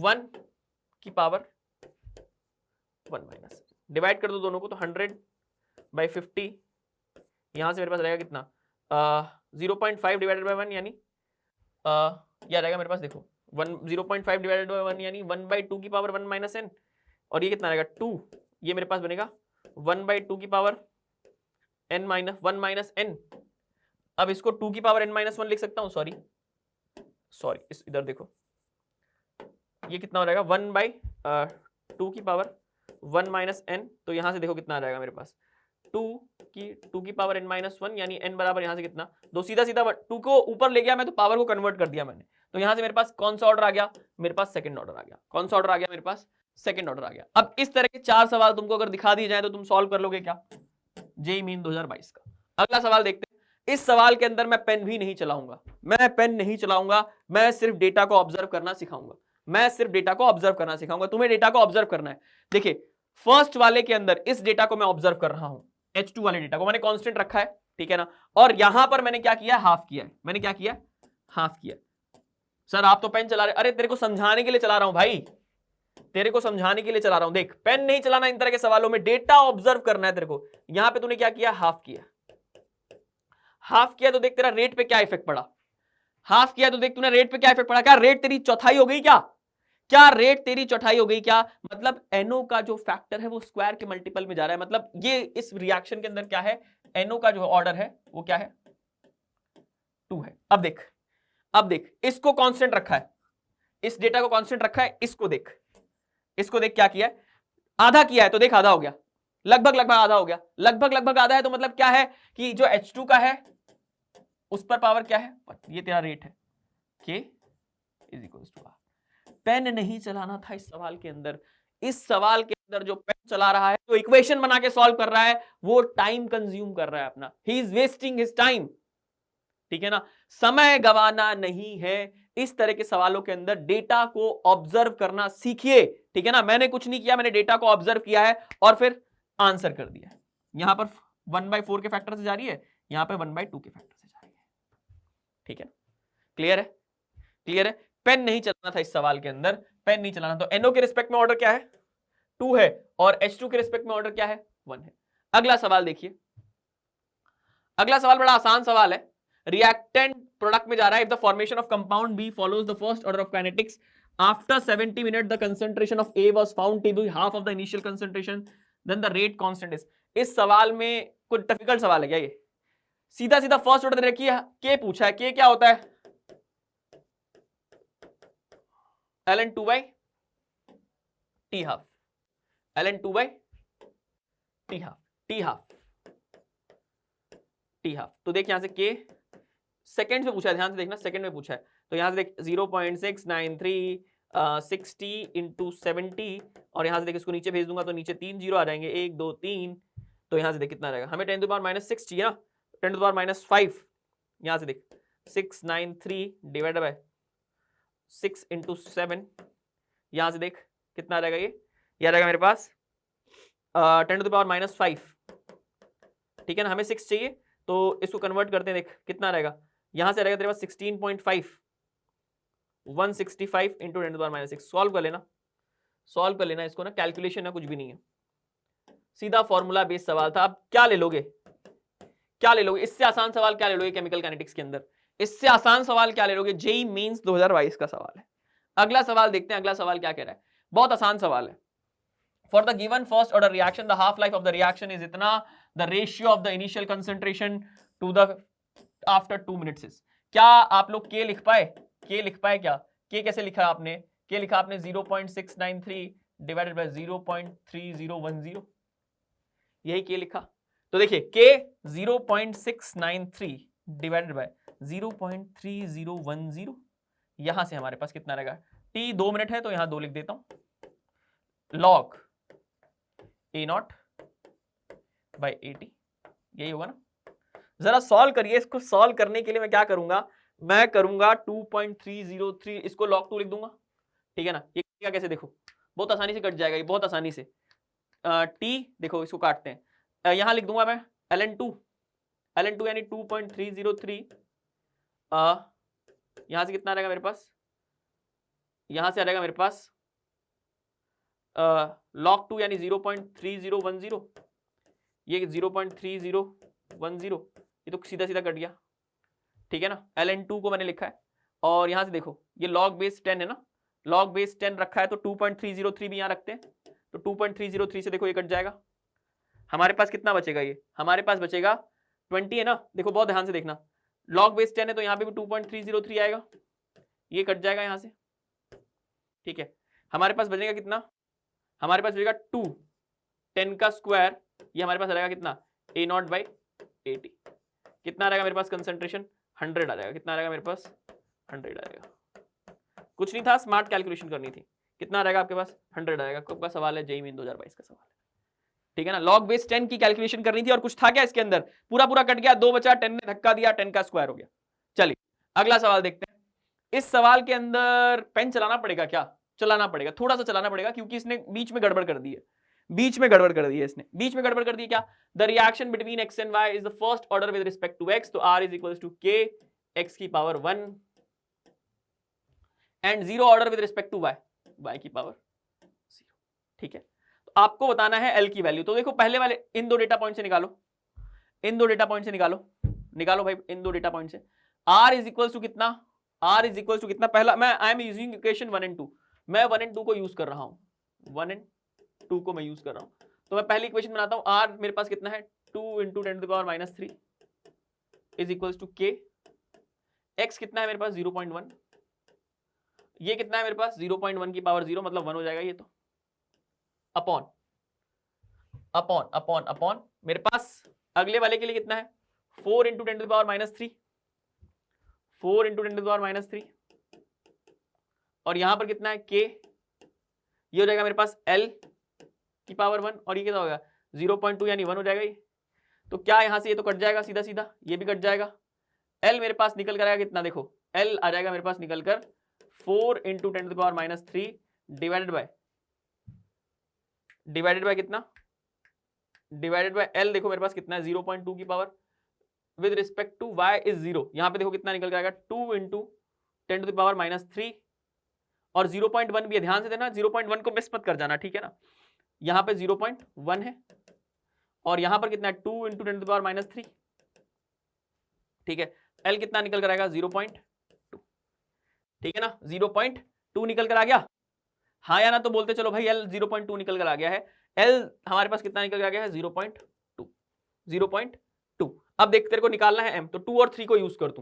1 की पावर 1 माइनस, डिवाइड कर दो दोनों को, तो 100 बाई 50, यहां से मेरे पास रहेगा कितना 0.5 डिवाइडेड बाई 1 यानी क्या रहेगा मेरे पास, देखो 0.5 डिवाइडेड बाई 1 यानी 1/2 की पावर 1 माइनस एन, और ये कितना रहेगा 2, ये मेरे पास बनेगा 1/2 की power n minus 1 minus N. अब इसको 2 की पावर n माइनस 1 लिख सकता हूं, सॉरी इस इधर देखो, ये कितना हो जाएगा 1/2 की पावर 1 माइनस एन। तो यहां से देखो कितना आ जाएगा मेरे पास 2 की पावर n माइनस 1 यानी n बराबर यहां से कितना 2, सीधा सीधा 2 को ऊपर ले गया मैं तो पावर को कन्वर्ट कर दिया मैंने, तो यहां से मेरे पास कौन सा ऑर्डर आ गया, मेरे पास सेकंड ऑर्डर आ गया। कौन सा ऑर्डर आ गया मेरे पास, सेकंड ऑर्डर आ गया। अब इस तरह के 4 सवाल तुमको अगर दिखा दिए जाए तो तुम सॉल्व कर लोगे क्या, जेईई मेन 2022 का। अगला सवाल देखते हैं, इस सवाल के अंदर मैं पेन भी नहीं चलाऊंगा, मैं सिर्फ डेटा को ऑब्जर्व करना सिखाऊंगा, तुम्हें डेटा को ऑब्जर्व करना है। देखिए फर्स्ट वाले के अंदर इस डेटा को मैं ऑब्जर्व कर रहा हूं, H2 वाले डेटा को मैंने कांस्टेंट रखा है, ठीक है ना, और यहां पर मैंने क्या किया, हाफ किया है। मैंने क्या किया, हाफ किया। सर आप तो पेन चला रहे, अरे तेरे को समझाने के लिए चला रहा हूं भाई, तेरे को समझाने के लिए चला रहा हूं। देख पेन नहीं चलाना इन तरह के सवालों में, डेटा ऑब्जर्व करना है तेरे को। यहां पे तूने क्या किया, हाफ किया। हाफ किया तो देख तेरा रेट पे क्या इफेक्ट पड़ा, हाफ किया तो देख तूने रेट पे क्या इफेक्ट पड़ा, क्या रेट तेरी चौथाई हो गई क्या रेट तेरी चौथाई हो गई क्या, मतलब NO का जो फैक्टर है वो स्क्वायर के मल्टीपल में जा रहा है। मतलब ये इस रिएक्शन के अंदर क्या है, NO का जो ऑर्डर है वो क्या है, 2 है। अब देख इसको कांस्टेंट रखा है, इस डेटा को कांस्टेंट रखा है, इसको देख क्या किया है, आधा किया है, तो देख आधा हो गया, लगभग आधा हो गया, लगभग आधा है, तो मतलब क्या है कि जो H2 का है उस पर पावर क्या है, ये तेरा रेट है, K is equals to R। Pen नहीं चलाना था इस सवाल के अंदर। इस सवाल के अंदर जो पेन चला रहा है, जो इक्वेशन बना के सॉल्व कर रहा है, वो टाइम कंज्यूम कर रहा है अपना, he is wasting his time, ठीक है ना, समय गंवाना नहीं है। इस तरह के सवालों के अंदर डेटा को ऑब्जर्व करना सीखिए, ठीक है ना। मैंने कुछ नहीं किया, मैंने डेटा को ऑब्जर्व किया है और फिर आंसर कर दिया। यहां पर 1/4 के फैक्टर से जा रही है, यहां पर 1/2 के फैक्टर से जा रही है, ठीक है, क्लियर है। पेन नहीं चलाना था इस सवाल के अंदर, पेन नहीं चलाना। तो NO के रिस्पेक्ट में ऑर्डर क्या है, 2 है, और H2 के रिस्पेक्ट में ऑर्डर क्या है, 1 है। अगला सवाल देखिए, अगला सवाल बड़ा आसान सवाल है, रिएक्टेंट प्रोडक्ट में जा रहा है। If the formation of compound B follows the first order of kinetics after 70 minute the concentration of A was found to be half of the initial concentration then the rate constant is. इस सवाल में कुछ difficult सवाल है क्या ये, सीधा first order दे रखी है, के पूछा है, के क्या होता है, ln 2 by t half, ln 2 by t half। तो देख यहां से k सेकंड में पूछा है, ध्यान से देखना, सेकंड में पूछा है, तो यहां से देख 0.693 60 इंटू 70, और यहां से देख इसको नीचे भेज दूंगा तो नीचे 3 जीरो आ जाएंगे, 1 2 3, तो यहां से देख कितना रहेगा, हमें 10 to the power -6 चाहिए ना, 10 to the power -5, यहां से देख 693 डिवाइडेड बाय 6 इंटू 7, यहां से देख कितना आ जाएगा, ये आ जाएगा मेरे पास 10 to the power -5, ठीक है ना। हमें 6 चाहिए तो इसको कन्वर्ट करते हैं, देख कितना रहेगा, यहां से रहेगा तेरे पास 16.5, 165 into 10 to the power -6। Solve कर लेना इसको ना, कैलकुलेशन है, कुछ भी नहीं है, सीधा फॉर्मूला बेस्ड सवाल था। अब क्या ले लोगे, क्या ले लोगे, इससे आसान सवाल क्या ले लोगे केमिकल काइनेटिक्स के अंदर, इससे आसान सवाल क्या ले लोगे, जेई मेंस 2022 का सवाल है। अगला सवाल देखते हैं, अगला सवाल क्या कह रहा है, बहुत आसान सवाल है। For the given first order reaction the half life of the reaction is इतना, the ratio of the initial concentration to the after 2 minutes is. क्या आप लोग के लिख पाए, के लिख पाए क्या, के कैसे लिखा आपने, के लिखा आपने 0.693 डिवाइडेड बाय 0.3010, यही के लिखा। तो देखिए के 0.693 डिवाइडेड बाय 0.3010, यहां से हमारे पास कितना रहेगा, टी 2 मिनट है तो यहां 2 लिख देता हूं, लॉग ए नॉट बाय 80, यही होगा ना। जरा सॉल्व करिए इसको। सॉल्व करने के लिए मैं क्या करूंगा, मैं करूंगा 2.303, इसको log 2 लिख दूंगा, ठीक है ना। ये क्या कैसे, देखो बहुत आसानी से कट जाएगा ये, बहुत आसानी से। टी देखो इसको काटते हैं, यहां लिख दूंगा मैं ln2, ln2 यानी 2.303, यहां से कितना रहेगा मेरे पास, यहां से आ जाएगा मेरे पास log 2 यानी 0.3010, ये 0.3010, ये तो सीधा सीधा कट गया, ठीक है ना। ln2 को मैंने लिखा है, और यहां से देखो ये log बेस 10 है ना, log बेस 10 रखा है तो 2.303 भी यहां रखते हैं, तो 2.303 से देखो ये कट जाएगा, हमारे पास कितना बचेगा, ये हमारे पास बचेगा 20 है ना। देखो बहुत ध्यान से देखना, log बेस 10 है तो यहाँ पे भी 2.303 आएगा, ये कट जाएगा यहाँ से, ठीक है। हमारे पास बचेगा कितना, हमारे पास बचेगा 2, 10 का स्क्वायर, ये हमारे पास रहेगा कितना, ए नॉट बाई 80, कितना रहेगा मेरे पास कंसंट्रेशन, 100 आ जाएगा, कितना रहेगा मेरे पास 100 आएगा, कुछ नहीं था, स्मार्ट कैलकुलेशन करनी थी, कितना रहेगा आपके पास 100 आएगा। कब का सवाल है, जेईई मेन 2022 का सवाल है, ठीक है ना। लॉग बेस 10 की कैलकुलेशन करनी थी, और कुछ था क्या इसके अंदर, पूरा पूरा कट गया, 2 बचा, 10 ने धक्का दिया, 10 का स्क्वायर हो गया। चलिए अगला सवाल देखते हैं। इस सवाल के अंदर पेन चलाना पड़ेगा क्या, चलाना पड़ेगा, थोड़ा सा चलाना पड़ेगा, क्योंकि इसने बीच में गड़बड़ कर दी है, बीच में गड़बड़ कर दी है इसने, बीच में गड़बड़ कर दी है क्या, the reaction between x and y is the first order with respect to x, तो r is equals to k x की power 1 and 0 order with respect to y, y की पावर 0, ठीक है। तो आपको बताना है l की वैल्यू, तो देखो पहले वाले इन दो डेटा पॉइंट से निकालो, इन दो डेटा पॉइंट से निकालो, निकालो भाई इन दो डेटा पॉइंट से। r इज इक्वल्स टू कितना, r इज इक्वल्स टू कितना, पहला मैं I am using equation 1 and 2, मैं 1 एंड 2 को यूज कर रहा हूं, 1 एंड 2 को मैं यूज कर रहा हूं, तो मैं पहली इक्वेशन बनाता हूं, r मेरे पास कितना है 2 into 10 to the power -3 is equals to k, x कितना है मेरे पास 0.1, ये कितना है मेरे पास 0.1 की पावर 0, मतलब 1 हो जाएगा ये तो, अपॉन अपॉन अपॉन अपॉन मेरे पास अगले वाले के लिए कितना है 4 into 10 to the power -3, 4 into 10 to the power -3, और यहां पर कितना है k, ये हो जाएगा मेरे पास l की पावर 1, और ये कितना होगा 0.2 यानी 1 हो जाएगा ये। तो क्या यहां से ये तो कट जाएगा सीधा सीधा, ये भी कट जाएगा, l मेरे पास निकल कर आएगा कितना, देखो l आ जाएगा मेरे पास निकल कर 4 into 10 to the power -3 divided by कितना, डिवाइडेड बाय l, देखो मेरे पास कितना है 0.2 की power with respect to y is 0, यहां पे देखो कितना निकल कर आएगा 2 इंटू 10 टू द पावर -3, और 0.1 भी है, ध्यान से देना 0.1 को मिस मत कर जाना, ठीक है ना। यहां पे 0.1 है, और यहां पर कितना है 2 इंटू 10 टू द पावर -3, ठीक है। l कितना निकल कर आएगा 0.2, ठीक है ना, 0.2 निकल कर आ गया, हाँ या ना तो बोलते चलो भाई l 0.2 निकल कर आ गया है, l हमारे पास कितना निकल कर आ गया है 0.2, 0.2। अब देख तेरे को निकालना है m, तो 2 और 3 को यूज कर, तू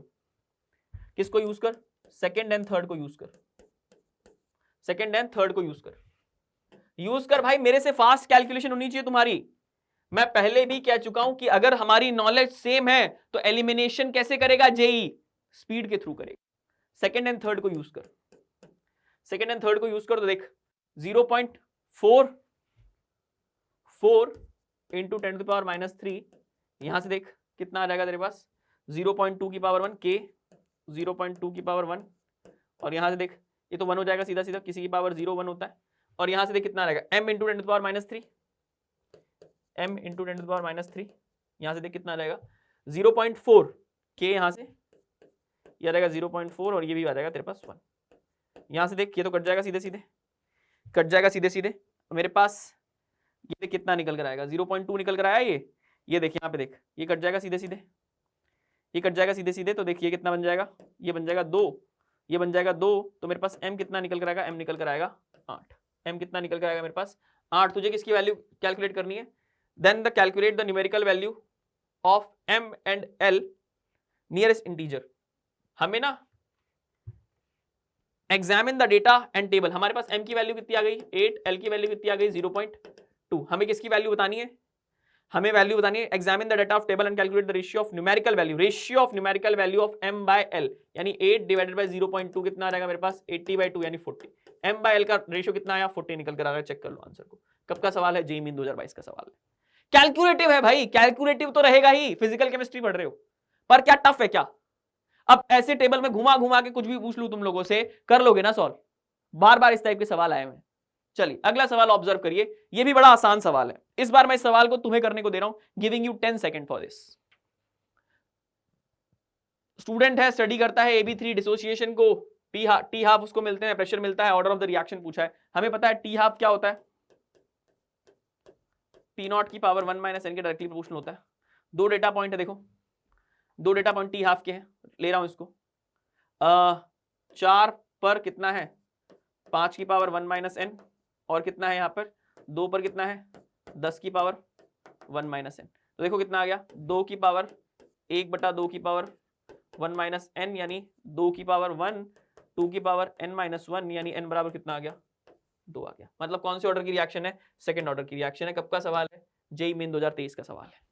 किसको यूज कर, सेकेंड एंड थर्ड को यूज कर, सेकेंड एंड थर्ड को यूज कर, यूज कर भाई, मेरे से फास्ट कैलकुलेशन होनी चाहिए तुम्हारी। मैं पहले भी कह चुका हूं कि अगर हमारी नॉलेज सेम है तो एलिमिनेशन कैसे करेगा जेई, स्पीड के थ्रू करेगा। सेकेंड एंड थर्ड को यूज कर, सेकेंड एंड थर्ड को यूज कर, तो देख 0.4 इंटू 10 टू द पावर -3, यहां से देख कितना आ जाएगा तेरे पास 0.2 की पावर 1 k, 0.2 की पावर 1, और यहां से देख ये तो 1 हो जाएगा सीधा सीधा, किसी की पावर 0 1 होता है, और यहां से देख कितना आ जाएगा m into 10 to the power -3, m into 10 to the power -3, यहां से देख कितना आ जाएगा 0.4 k, यहां से ये आ जाएगा 0.4, और ये भी आ जाएगा तेरे पास 1, यहां से देख ये तो कट जाएगा सीधे सीधे, कट जाएगा सीधे सीधे, मेरे पास ये कितना निकल कर आएगा, 0.2 निकल कर आया ये देख यहाँ पे देख, ये कट जाएगा सीधे सीधे, ये कट जाएगा सीधे सीधे, तो देखिए कितना बन जाएगा, ये बन जाएगा 2, ये बन जाएगा 2, तो मेरे पास m कितना निकल कर आएगा, m निकल कर आएगा 8, m कितना निकल कर आएगा मेरे पास 8। तुझे किसकी वैल्यू कैलकुलेट करनी है, then the calculate the numerical value of m and l nearest integer. हमें ना examine the data and table, हमारे पास m की वैल्यू कितनी आ गई 8, l की वैल्यू कितनी आ गई 0.2, हमें किसकी वैल्यू बतानी है, हमें वैल्यू बतानी है, examine the data of table and calculate the ratio of numerical value, ratio of numerical value of m by l, यानी 8 डिवाइडेड बाय 0.2 कितना आ जाएगा मेरे पास 80/2 यानी 40, m बाय l का रेशियो कितना आया 40 निकल कर आ रहा है, चेक कर लो आंसर को। कब का सवाल है, जेईई मेन 2022 का सवाल है, कैलकुलेटिव है भाई, कैलकुलेटिव तो रहेगा ही, फिजिकल केमिस्ट्री पढ़ रहे हो, पर क्या टफ है क्या, अब ऐसे टेबल में घुमा घुमा के कुछ भी पूछ लूं तुम लोगों से, कर लोगे ना सॉल्व, बार बार इस टाइप के सवाल आए हुए। चलिए अगला सवाल ऑब्जर्व करिए, ये भी बड़ा आसान सवाल है, इस बार मैं इस सवाल को तुम्हें करने को दे रहा हूं, giving you 10 second for this. Student है, स्टडी करता है AB3 डिसोसिएशन को, टी हाफ उसको मिलते हैं, प्रेशर मिलता है, ऑर्डर ऑफ द रिएक्शन पूछा है, हमें पता है टी हाफ क्या होता है, P0 की पावर 1 - n के डायरेक्टली प्रोपोर्शनल होता है। दो डेटा पॉइंट है, देखो दो डेटा पॉइंट टी हाफ के हैं, ले रहा हूं इसको, 4 पर कितना है 5 की पावर 1 - n, और कितना है यहाँ पर 2 पर कितना है 10 की पावर 1 - n, तो देखो कितना आ गया 2 की पावर 1/2 की पावर 1 - n, यानी 2 की पावर 1, 2 की पावर n-1, यानी n बराबर कितना आ गया 2 आ गया। मतलब कौन से ऑर्डर की रिएक्शन है, सेकंड ऑर्डर की रिएक्शन है। कब का सवाल है, जेईई मेन 2023 का सवाल है।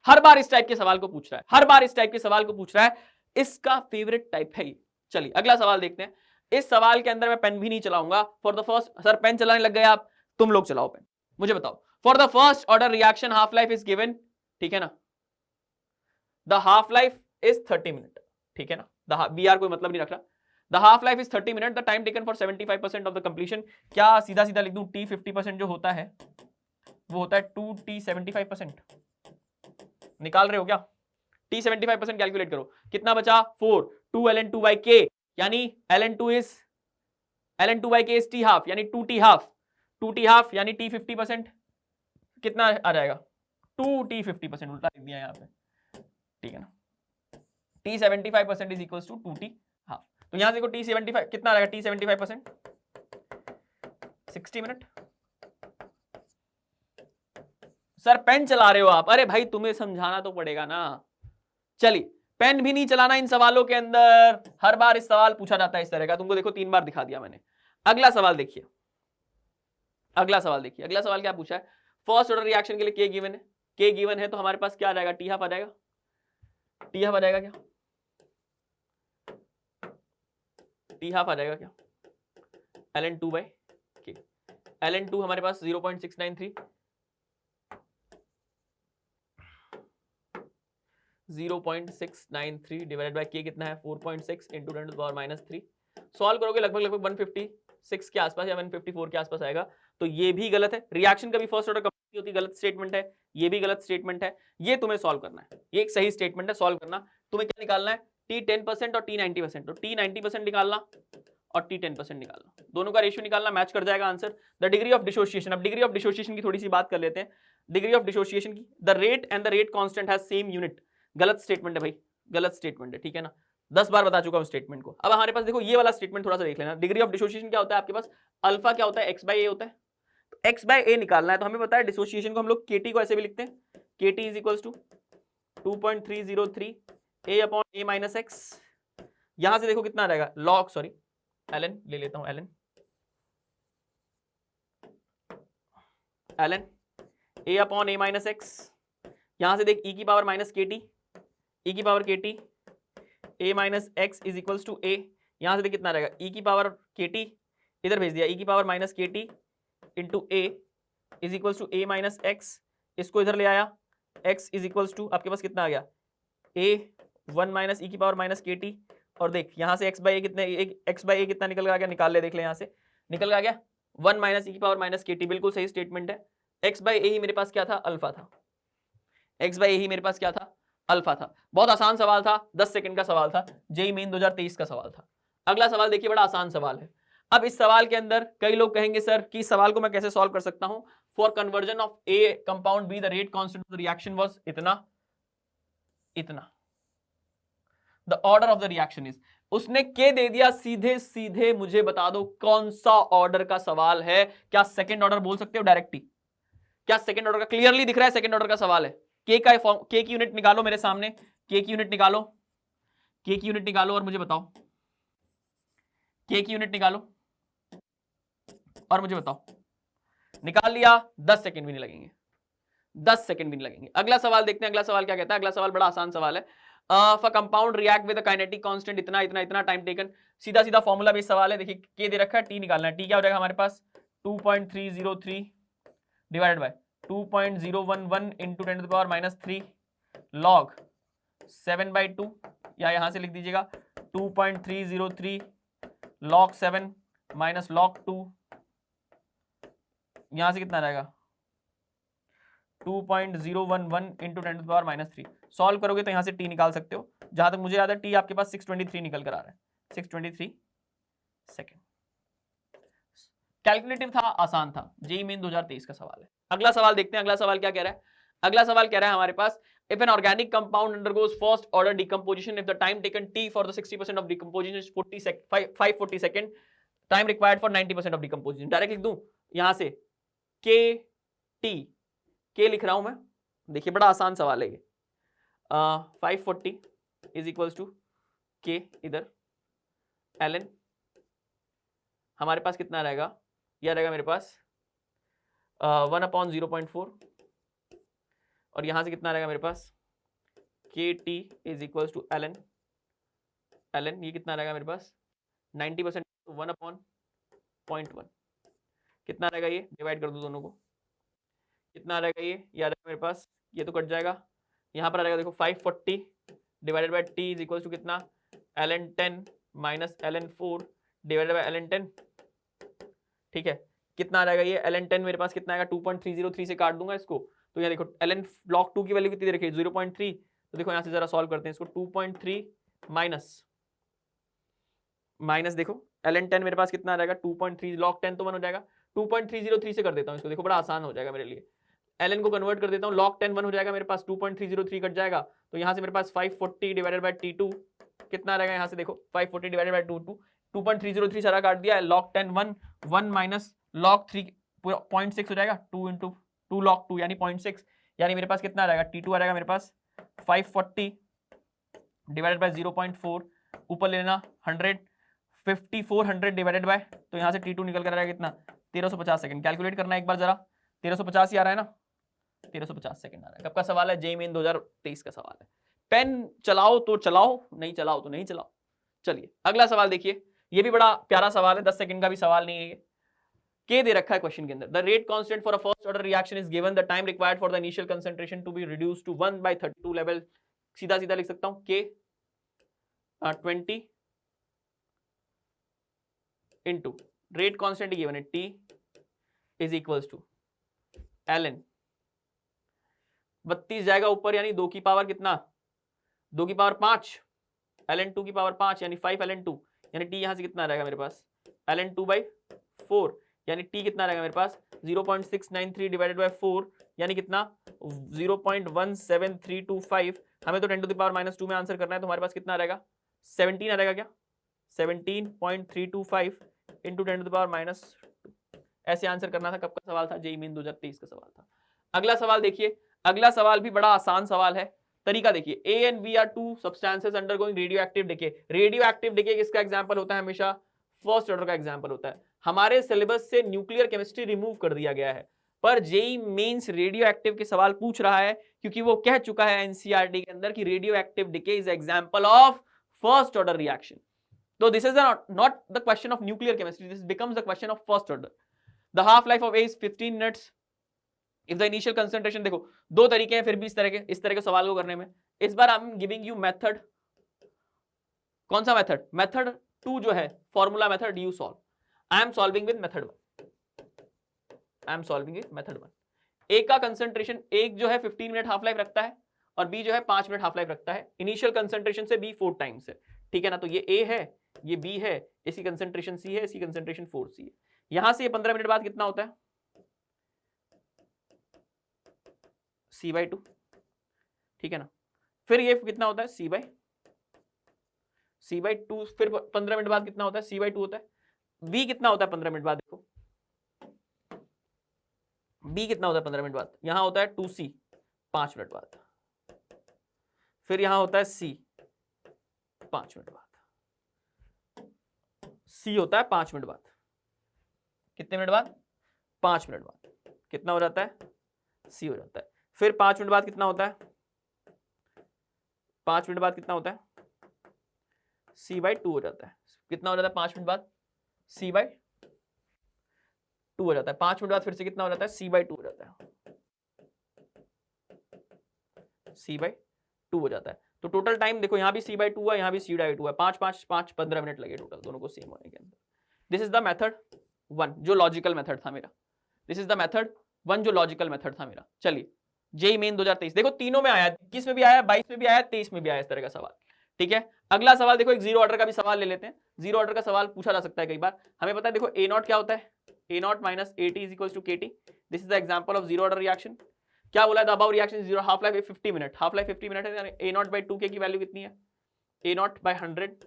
हर बार इस टाइप के सवाल को पूछ रहा है, हर बार इस टाइप के सवाल को पूछ रहा है, इसका फेवरेट टाइप है ये। चलिए अगला सवाल देखते हैं। इस सवाल के अंदर मैं पेन भी नहीं चलाऊंगा for the first, sir pen चलाने लग गए आप, तुम लोग चलाओ पेन, मुझे बताओ। For the first order reaction half life is given, ठीक है ना, the half life is 30 minute, ठीक है ना, बी आर कोई मतलब नहीं रख रहा। The half life is 30 minute, the time taken for 75% of the completion, क्या सीधा सीधा लिख दूं, टी 50% जो होता है वो होता है 2t 75%, निकाल रहे हो क्या, t 75% कैलकुलेट करो, कितना बचा 4, 2 ln2/k, यानी ln2 by k is t half, यानी 2t हाफ यानी t 50%, कितना आ जाएगा 2t 50%, उल्टा लिख दिया यहाँ पे, ठीक है ना, t 75% is equals to 2t half. तो यहां देखो t 75 कितना आ जाएगा, t 75% 60 मिनट। सर पेन चला रहे हो आप, अरे भाई तुम्हें समझाना तो पड़ेगा ना। चलिए पेन भी नहीं चलाना इन सवालों के अंदर, हर बार इस सवाल पूछा जाता है इस तरह का, तुमको देखो 3 बार दिखा दिया मैंने। अगला सवाल देखिए, अगला सवाल देखिए, अगला सवाल क्या पूछा है, फर्स्ट ऑर्डर रिएक्शन के लिए k गिवन है, k गिवन है तो हमारे पास क्या आ जाएगा, टी हाफ आ जाएगा, टी हाफ आ जाएगा क्या, टी हाफ आ जाएगा क्या, ln2/k, ln2 हमारे पास 0.693, 0.693 डिवाइडेड बाय k कितना है 4.6 इंटू 10⁻³ सॉल्व करोगे लगभग 156 के आसपास या 154 के आसपास आएगा। तो ये भी गलत है, रिएक्शन कभी फर्स्ट ऑर्डर कंप्लीट होती, गलत स्टेटमेंट है, ये भी गलत स्टेटमेंट है, ये तुम्हें सॉल्व करना है, ये एक सही स्टेटमेंट है, सॉल्व करना। तुम्हें क्या निकालना है, t 10% और t 90%, तो t 90% निकालना और t 10% निकालना, दोनों का रेशियो निकालना, मैच कर जाएगा answer. The degree of dissociation, अब डिग्री ऑफ डिसोसिएशन की थोड़ी सी बात कर लेते हैं, डिग्री ऑफ डिसोसिएशन की, the rate and the rate constant has same unit, गलत स्टेटमेंट है भाई, गलत स्टेटमेंट है, ठीक है ना, 10 बार बता चुका हूं स्टेटमेंट को। अब हमारे पास देखो ये वाला स्टेटमेंट थोड़ा सा देख लेना, डिग्री ऑफ डिसोसिएशन क्या होता है आपके पास, अल्फा क्या होता है, x/a होता है, तो x/a निकालना है, तो हमें पता है डिसोसिएशन को हम लोग kt को ऐसे भी लिखते हैं, kt is equals to 2.303 a/a-x, यहां से देखो कितना आ जाएगा log, सॉरी ln ले लेता हूं, ln a/a-x, यहां से देख e की पावर माइनस kt, e की power kt a-x is equals to a, यहां से देख कितना आ जाएगा e की पावर kt, इधर भेज दिया e की power minus kt into a is equals to a-x, इसको इधर ले आया, x इज इक्वल्स टू आपके पास कितना आ गया a 1 माइनस e की पावर माइनस kt, और देख यहां से x/a कितने, x/a कितना निकल आ गया, निकाल ले, देख ले यहां से निकल आ गया 1 माइनस e की पावर माइनस kt, बिल्कुल सही स्टेटमेंट है। x/a ही मेरे पास क्या था, अल्फा था, x/a ही मेरे पास क्या था, अल्फा था। बहुत आसान सवाल था, 10 सेकंड का सवाल था, जेईई मेन 2023 का सवाल था। अगला सवाल देखिए, बड़ा आसान सवाल है। अब इस सवाल के अंदर कई लोग कहेंगे सर कि इस सवाल को मैं कैसे सॉल्व कर सकता हूं, for conversion of A compound be the rate constant of the reaction was इतना इतना। The order of the reaction is, उसने के दे दिया, सीधे सीधे मुझे बता दो कौन सा ऑर्डर का सवाल है। क्या सेकंड ऑर्डर बोल सकते हो डायरेक्टली? क्या सेकंड ऑर्डर का क्लियरली दिख रहा है? सेकंड ऑर्डर का सवाल है। के का फॉर्म, के की यूनिट निकालो मेरे सामने, के की यूनिट निकालो, के की यूनिट निकालो और मुझे बताओ, के की यूनिट निकालो और मुझे बताओ। निकाल लिया, 10 सेकंड भी नहीं लगेंगे, 10 सेकंड भी नहीं लगेंगे। अगला सवाल देखते हैं, अगला सवाल क्या कहता है। अगला सवाल बड़ा आसान सवाल है। Compound react with kinetic constant इतना इतना इतना, टाइम टेकन। सीधा सीधा फॉर्मूला बेस्ड सवाल है। देखिए के दे रखा है, टी निकालना है। टी क्या हो जाएगा हमारे पास? 2.303 divided by 2.011 into 10 to the power -3 log 7/2, या यहां से लिख दीजिएगा 2.303 लॉग 7 माइनस लॉग 2, यहां से कितना रहेगा 2.011 into 10 to the power -3। Solve करोगे तो यहां से टी निकाल सकते हो। जहां तक मुझे याद है टी आपके पास 623 निकल कर आ रहा है, 623 सेकेंड। कैलकुलेटिव था, आसान था, जेईई मेन 2023 का सवाल है। अगला सवाल देखते हैं, अगला सवाल क्या कह रहा है। अगला सवाल कह रहा है हमारे पास, if an organic compound undergoes first order decomposition, if the time taken t for the 60% of decomposition is 540 second, time required for 90% of decomposition। Direct लिख दूं यहां से k t, k लिख रहा हूं मैं। देखिए बड़ा आसान सवाल है ये। 540 इज इक्वल्स टू k, इधर ln हमारे पास कितना रहेगा, यह रहेगा मेरे पास 1/0.4, और यहां से कितना रहेगा मेरे पास K T is equals to ln ये कितना रहेगा मेरे पास 90% 1/0.1, कितना रहेगा ये, डिवाइड कर दो दोनों को, कितना रहेगा ये, या रहेगा मेरे पास, ये तो कट जाएगा, यहाँ पर रहेगा देखो 540 divided by T is equals to कितना ln 10 minus ln 4 divided by ln 10। ठीक है, कितना रहेगा ये ln 10 मेरे पास कितना आएगा 2.303 से काट दूंगा इसको, तो यहाँ देखो ln log 2 की वैल्यू कितनी रखी है 0.3, तो देखो यहाँ से जरा सॉल्व करते हैं इसको। 2.3 माइनस देखो ln 10 मेरे पास कितना रहेगा 2.3 log 10 तो 1 हो जाएगा, 2.303 से कर देता हूँ इसको, देखो बड़ा आसान हो जाएगा मेरे लिए। ln को कन्वर्ट कर देता हूँ, log 10 1 हो जाएगा मेरे पास, 2.303 कट जाएगा, तो यहाँ से मेरे पास 540 डिवाइडेड बाय t2 कितना रहेगा, यहाँ से देखो 540 डिवाइडेड बाय 2.303 सारा काट दिया, log 10 1 माइनस log 3 0.6 हो जाएगा, 2 इंटू 2 log 2 यानी 0.6, यानी मेरे पास कितना रहेगा t2 आ जाएगा मेरे पास 540 डिवाइडेड बाय 0.4, ऊपर लेना 100, 5400 डिवाइडेड बाय, तो यहाँ से t2 निकल कर आ जाएगा कितना 1350 सेकंड। कैलकुलेट करना एक बार जरा, 1350 ही आ रहा है ना, 1350 सेकंड आ रहा है। कब का सवाल है, जेईई मेन 2023 का सवाल है। पेन चलाओ तो चलाओ, नहीं चलाओ तो नहीं चलाओ। चलिए अगला सवाल देखिए, ये भी बड़ा प्यारा सवाल है, 10 सेकंड का भी सवाल नहीं है ये। के दे रखा है क्वेश्चन के अंदर, the rate constant for a first order reaction is given, the time required for the initial concentration to be reduced to 1/32 level. सीधा सीधा लिख सकता हूं के 20 इंटू रेट कांस्टेंट गिवन है T is equals to ln 32 जाएगा ऊपर, यानी 2 की पावर कितना 2 की पावर 5, ln 2 की पावर 5 यानी 5 ln 2, यानी t यहां से कितना रहेगा मेरे पास ln 2/4, यानी t कितना रहेगा मेरे पास 0.693 डिवाइडेड बाय 4, यानी कितना 0.17325। हमें तो 10 टू द पावर -2 में आंसर करना है, तो हमारे पास कितना रहेगा 17 आ रहेगा क्या 17.325 इंटू 10 टू द पावर -2। ऐसे आंसर करना था। कब का सवाल था, जेईई मेन 2023 का सवाल था। अगला सवाल देखिए, अगला सवाल भी बड़ा आसान सवाल है। तरीका देखिए, A and B are two substances undergoing radioactive decay। Radioactive decay किसका एग्जांपल होता है, हमेशा फर्स्ट ऑर्डर का एग्जांपल होता है। हमारे सिलेबस से न्यूक्लियर केमिस्ट्री रिमूव कर दिया गया है, पर जेईई मेंस रेडियोएक्टिव के सवाल पूछ रहा है, क्योंकि वो कह चुका है एनसीईआरटी के अंदर कि radioactive decay is example of first order reaction. तो this is not the question of nuclear chemistry, this becomes the question of first order. The half life of A is 15 minutes if the initial concentration. देखो दो तरीके हैं फिर भी इस तरह के सवाल को करने में। इस बार I am giving you method, कौन सा मेथड, मेथड 2 जो है formula method, you solve. I am solving with method 1, I am solving with method 1। A का कंसंट्रेशन, एक जो है 15 मिनट हाफ लाइफ रखता है और बी जो है 5 मिनट हाफ लाइफ रखता है। इनिशियल कंसंट्रेशन से बी 4 टाइम्स है, ठीक है ना। तो ये ए है, ये बी है, इसकी कंसंट्रेशन सी है, इसकी कंसंट्रेशन 4 सी है। यहां से ये 15 मिनट बाद कितना होता है C/2, ठीक है ना। फिर ये कितना होता है C/2, फिर 15 मिनट बाद कितना होता है C/2 होता है। B कितना होता है 15 मिनट बाद, देखो B कितना होता है 15 मिनट बाद, यहां होता है 2C 5 मिनट बाद, फिर यहां होता है C 5 मिनट बाद, C होता है 5 मिनट बाद, कितने मिनट बाद 5 मिनट बाद कितना हो जाता है C हो जाता है। फिर 5 मिनट बाद कितना होता है, 5 मिनट बाद कितना होता है C/2 हो जाता है। कितना हो जाता है 5 मिनट बाद C/2 हो जाता है। 5 मिनट बाद फिर से कितना हो जाता है C/2 हो जाता है, C/2 हो जाता है। तो टोटल टाइम देखो यहाँ भी C/2 है, यहाँ भी C/2 है, 5 5 5 15 मिनट लगे टोटल दोनों को सेम होने के अंदर। दिस इज द मेथड 1 जो लॉजिकल मेथड था मेरा, दिस इज द मेथड 1 जो लॉजिकल मेथड था मेरा। चलिए जेईई मेन 2023 देखो तीनों में आया, 21 में भी आया, 22 में भी आया, 23 में भी आया इस तरह का सवाल, ठीक है। अगला सवाल देखो एक जीरो ऑर्डर का भी सवाल ले लेते हैं। जीरो ऑर्डर का सवाल पूछा जा सकता है कई बार, हमें पता है देखो A0 क्या होता है, A0 minus AT is equal to KT। This is the example of zero order reaction. क्या बोला है, the above reaction zero, half life 50 minute, half life 50 minute है, A0/2K की वैल्यू कितनी है, A0/100,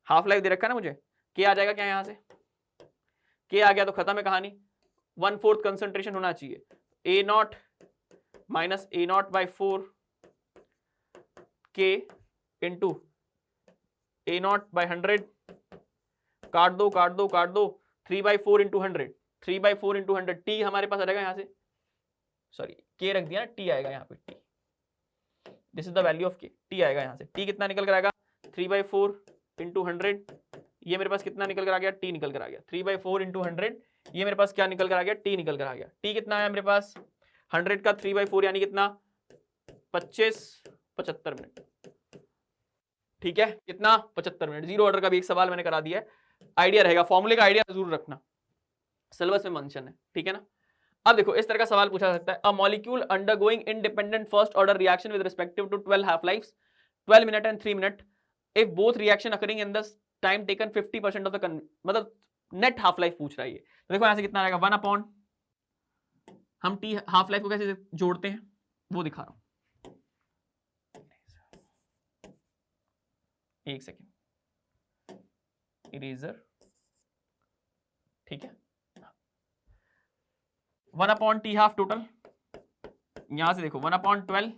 हाफ लाइफ दे रखा है ना मुझे, K आ जाएगा क्या यहाँ से, K आ गया तो खत्म है कहानी, 1/4 कंसंट्रेशन होना चाहिए, A0 minus A0/4 K into A0/100, काट दो 3/4 इंटू 100, 3/4 इंटू 100, T हमारे पास आ जाएगा यहाँ से, सॉरी K रख दिया ना, T आएगा यहाँ पे, T, this is the value of K, T आएगा यहाँ से, T कितना निकल कर आएगा 3/4 इंटू 100, ये मेरे पास कितना निकल कर आ गया, T निकल कर आ गया, 3/4 इंटू 100, ये मेरे पास क्या निकल कर आ गया, T निकल कर आ गया। T कितना है मेरे पास 100 का 3/4 यानी कितना 75 मिनट, ठीक है, कितना 75 मिनट। जीरो ऑर्डर का भी एक सवाल मैंने करा दिया है, आइडिया रहेगा, फॉर्मूले का आइडिया जरूर रखना, सिलेबस में मेंशन है, ठीक है ना। अब देखो इस तरह का सवाल पूछा सकता है, a molecule undergoing independent first order reaction with respective to 12 half lives 12 minutes and 3 minutes if both reaction occurring in the time taken 50% of the, मतलब नेट हाफ लाइफ पूछ रहा है ये। तो देखो यहां से कितना आएगा 1/, हम T हाफ लाइफ को कैसे जोड़ते हैं वो दिखा रहा हूं, एक सेकेंड, इरेजर, ठीक है, 1/T हाफ टोटल, यहां से देखो 1/12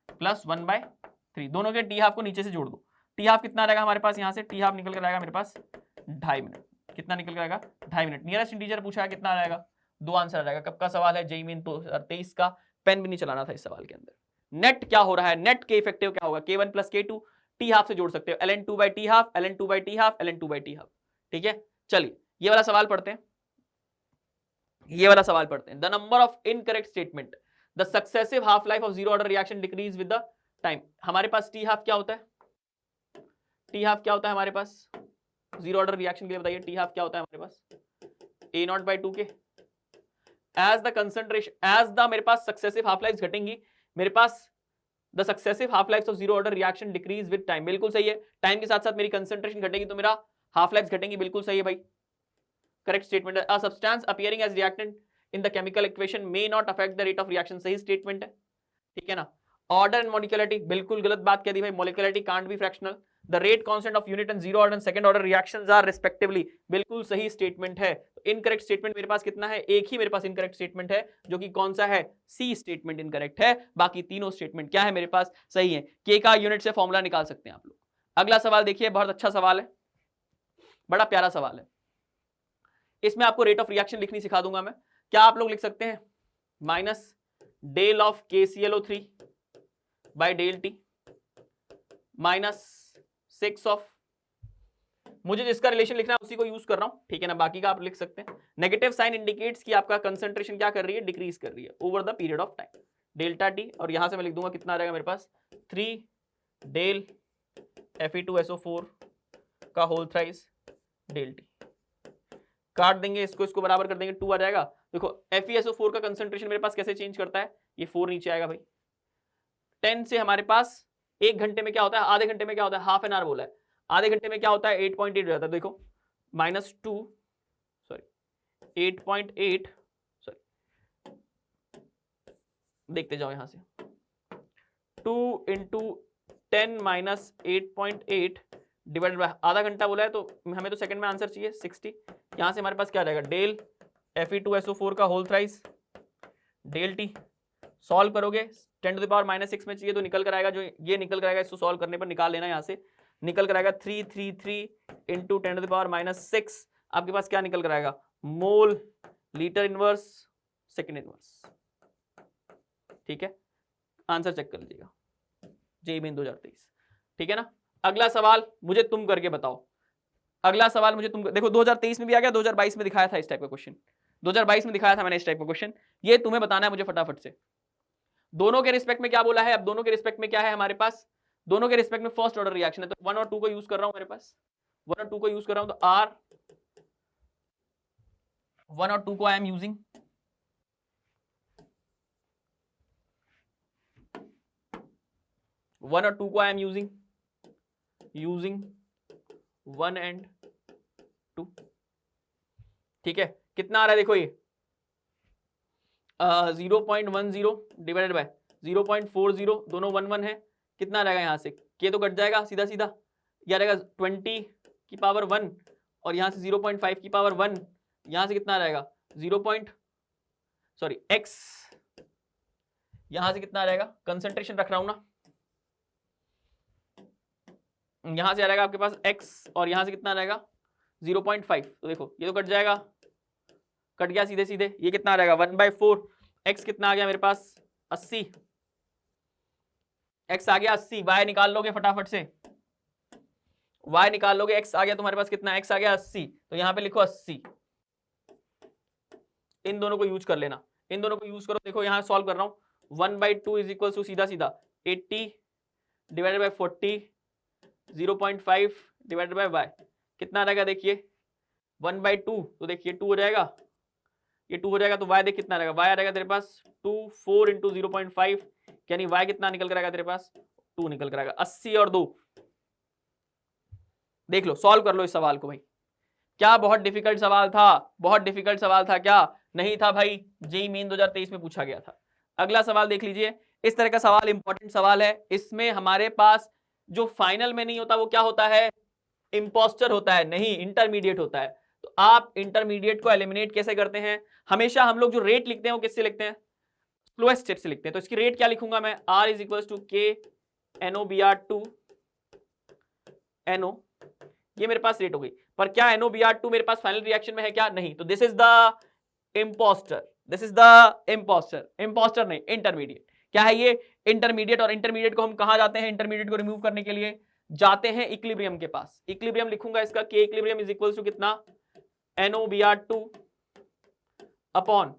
प्लस 1/3, दोनों के T हाफ को नीचे से जोड़ दो, T हाफ कितना रहेगा हमारे पास, यहां से T हाफ निकल कर आएगा मेरे पास 2.5 मिनट, कितना निकल कर आएगा 2.5 मिनट। नियरेस्ट इंटीजर पूछा है कितना आ जाएगा, 2 आंसर आ जाएगा। कब का सवाल है, जेईई मेन 2023 का, पेन भी नहीं चलाना था इस सवाल के अंदर। नेट क्या हो रहा है, नेट के इफेक्टिव क्या होगा, K1 plus K2, T half से जोड़ सकते हो, ln2/T half, ln2/T half, ln2/T half, ठीक है। चलिए ये वाला सवाल पढ़ते हैं, ये वाला सवाल पढ़ते हैं। The number of incorrect statement, the successive half life of zero order reaction decrease with the time. हमारे पास T हाफ क्या होता है, T हाफ क्या होता है हमारे पास जीरो ऑर्डर रिएक्शन के लिए बताइए, T हाफ क्या होता है हमारे पास A0/2K। As the concentration, as the मेरे पास सक्सेसिव हाफ लाइफ घटेंगी, मेरे पास the successive half life of zero order reaction decrease with time, बिल्कुल सही है, टाइम के साथ साथ मेरी कंसंट्रेशन घटेगी तो मेरा हाफ लाइफ घटेंगी, बिल्कुल सही है भाई, करेक्ट स्टेटमेंट है। A substance appearing as reactant in the chemical equation may not affect the rate of reaction, सही स्टेटमेंट है, ठीक है ना। ऑर्डर एंड मॉलिक्यूलरिटी, बिल्कुल गलत बात कह दी भाई, molecularity can't be fractional. The rate constant of unit and zero order and second order reactions are respectively, बिल्कुल सही स्टेटमेंट है। इनकरेक्ट स्टेटमेंट मेरे पास कितना है, एक ही मेरे पास इनकरेक्ट स्टेटमेंट है, जो कि कौन सा है, सी स्टेटमेंट इनकरेक्ट है, बाकी तीनों स्टेटमेंट क्या है मेरे पास, सही है। के का यूनिट से फॉर्मूला निकाल सकते हैं आप लोग। अगला सवाल देखिए, बहुत अच्छा सवाल है, बड़ा प्यारा सवाल है, इसमें आपको रेट ऑफ रिएक्शन लिखनी सिखा दूंगा मैं। क्या आप लोग लिख सकते हैं, minus del of KClO3 by del T minus 6 of, मुझे जिसका रिलेशन लिखना है उसी को यूज कर रहा हूं, ठीक है ना, बाकी का आप लिख सकते हैं। नेगेटिव साइन इंडिकेट्स कि आपका कंसंट्रेशन क्या कर रही है, डिक्रीज कर रही है over the period of time, delta T, और यहां से मैं लिख दूंगा कितना आ जाएगा मेरे पास 3 डेल Fe2SO4 का होल थ्राइस डेल टी, काट देंगे इसको, इसको बराबर कर देंगे, 2 आ जाएगा। देखो FeSO4 का कंसंट्रेशन मेरे पास कैसे चेंज करता है, ये 4 नीचे आएगा भाई, 10 से हमारे पास 1 घंटे में क्या होता है, आधे घंटे में क्या होता है, हाफ एन आवर बोला है, आधे घंटे में क्या होता है 8.8 हो जाता है, देखो -2 सॉरी 8.8 सॉरी देखते जाओ यहां से, 2 इंटू 10 माइनस 8.8 डिवाइडेड बाय आधा घंटा बोला है, तो हमें तो सेकंड में आंसर चाहिए 60। यहां से हमारे पास क्या रहेगा, डेल Fe2SO4 का whole thrice del T. Solve करोगे 10 टू द पावर -6 में चाहिए तो निकल कर आएगा, जो ये निकल कर आएगा इसको सॉल्व करने पर निकाल लेना, यहां से निकल कर आएगा 333 इंटू 10 टू द पावर -6। आपके पास क्या निकल कर आएगा, mole litre inverse second inverse. ठीक है, आंसर चेक कर लीजिएगा, जेईई मेन 2023। ठीक है ना। अगला सवाल मुझे तुम करके बताओ, अगला सवाल मुझे तुम देखो, 2023 में भी आ गया, 2022 में दिखाया था इस टाइप का क्वेश्चन, 2022 में दिखाया था मैंने इस टाइप का क्वेश्चन। ये तुम्हें बताना है मुझे फटाफट से। दोनों के रिस्पेक्ट में क्या बोला है, अब दोनों के रिस्पेक्ट में क्या है हमारे पास, दोनों के रिस्पेक्ट में फर्स्ट ऑर्डर रिएक्शन है, तो 1 और 2 को यूज कर रहा हूं, मेरे पास 1 और 2 को यूज कर रहा हूं, तो आर 1 और 2 को आई एम यूजिंग, वन और टू को आई एम यूजिंग 1 एंड 2। ठीक है, कितना आ रहा है देखो, ये 0.10 डिवाइडेड बाय 0.40, दोनों 1 1 है, कितना रहेगा यहाँ से, के तो कट जाएगा सीधा सीधा, यह रहेगा 20 की पावर 1 और यहाँ से 0.5 की पावर 1, यहाँ से कितना रहेगा x, यहाँ से कितना रहेगा, कंसंट्रेशन रख रहा हूं ना, यहां से आ जाएगा आपके पास x और यहां से कितना रहेगा 0.5, तो देखो ये तो कट जाएगा, कट गया सीधे सीधे, ये कितना आ जाएगा 1/4, x कितना आ गया मेरे पास 80, x आ गया 80, y निकाल लोगे फटाफट से, y निकाल लोगे, x आ गया तुम्हारे पास कितना, x आ गया 80, तो यहां पे लिखो 80, इन दोनों को यूज कर लेना, इन दोनों को यूज करो, देखो यहां सॉल्व कर रहा हूं, 1/2 इज इक्वल टू सीधा सीधा 80 divided by 40, 0.5 divided by y कितना आ जाएगा, देखिए 1/2, तो देखिए 2 हो जाएगा, ये 2 हो जाएगा, तो y देख कितना रहेगा, y आ जाएगा तेरे पास 2, 4 इंटू 0.5, यानी y कितना निकल कर आएगा तेरे पास 2 निकल कर आएगा, 80 और 2, देख लो सॉल्व कर लो इस सवाल को भाई। क्या बहुत डिफिकल्ट सवाल था, बहुत डिफिकल्ट सवाल था क्या, नहीं था भाई, जेईई मेन 2023 में पूछा गया था। अगला सवाल देख लीजिए, इस तरह का सवाल इंपॉर्टेंट सवाल है, इसमें हमारे पास जो फाइनल में नहीं होता वो क्या होता है, इंपोस्टर होता है, नहीं इंटरमीडिएट होता है। तो आप इंटरमीडिएट को एलिमिनेट कैसे करते हैं, हमेशा हम लोग जो रेट लिखते हैं वो किससे लिखते हैं, स्लोएस्ट स्टेप से लिखते हैं। तो इसकी रेट क्या लिखूंगा मैं, R इज इक्वल टू के NOBr2 NO, ये मेरे पास रेट हो गई, पर क्या NOBr2 मेरे पास फाइनल रिएक्शन में है क्या, नहीं, तो this is the impostor, this is the impostor, impostor नहीं इंटरमीडिएट। क्या है ये, इंटरमीडिएट, और इंटरमीडिएट को हम कहां जाते हैं, इंटरमीडिएट को रिमूव करने के लिए जाते हैं इक्विलिब्रियम के पास। इक्विलिब्रियम लिखूंगा इसका, के इक्विलिब्रियम इज इक्वल टू कितना, NOBr2 अपॉन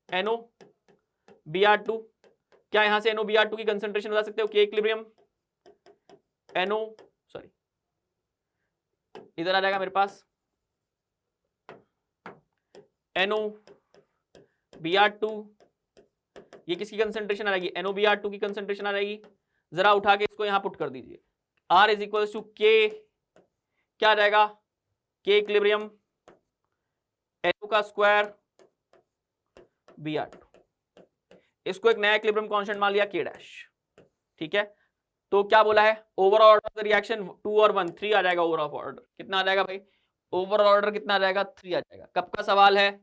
NOBr2, क्या यहां से NOBr2 की कंसंट्रेशन बता सकते हो, के इक्विलिब्रियम सॉरी इधर आ जाएगा मेरे पास NOBr2, ये किसकी कंसंट्रेशन आ जाएगी, NOBr2 की कंसंट्रेशन आ जाएगी, जरा उठा के इसको यहां पुट कर दीजिए, R इज इक्वल टू के, क्या आ जाएगा, के इक्विलिब्रियम NO का स्क्वायर Br2, इसको एक नया इक्विलिब्रियम कांस्टेंट मान लिया K', ठीक है। तो क्या बोला है, overall order of the reaction 2 और 1 3 आ जाएगा, ओवरऑल ऑर्डर कितना आ जाएगा भाई, ओवरऑल ऑर्डर कितना आ जाएगा 3 आ जाएगा। कब का सवाल है,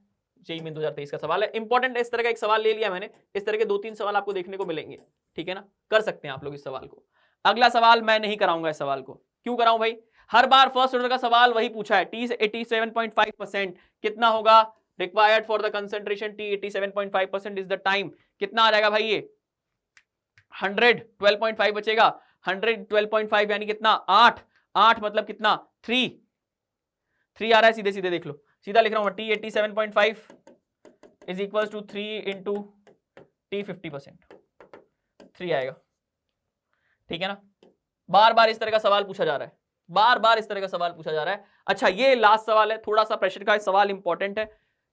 जेईई मेन 2023 का सवाल है, इंपॉर्टेंट इस तरह का एक सवाल ले लिया मैंने, इस तरह के 2-3 सवाल आपको देखने को मिलेंगे, ठीक है ना, कर सकते हैं आप लोग इस सवाल को। अगला सवाल मैं नहीं कराऊंगा इस सवाल को, क्यों कराऊं भाई, हर बार फर्स्ट ऑर्डर का सवाल वही पूछा है, T 87.5% कितना होगा required for the concentration, T 87.5% is the time, कितना आ जाएगा भाई ये 100, 12.5 बचेगा, 112.5 यानी कितना 8 मतलब कितना 3 आ रहा है, सीधे सीधे देख लो, सीधा लिख रहा हूं T 87.5 is equal to 3 into T 50%, 3 आएगा, ठीक है ना। बार बार इस तरह का सवाल पूछा जा रहा है, बार बार इस तरह का सवाल पूछा जा रहा है। अच्छा ये लास्ट सवाल है, थोड़ा सा प्रेशर का सवाल इंपॉर्टेंट है,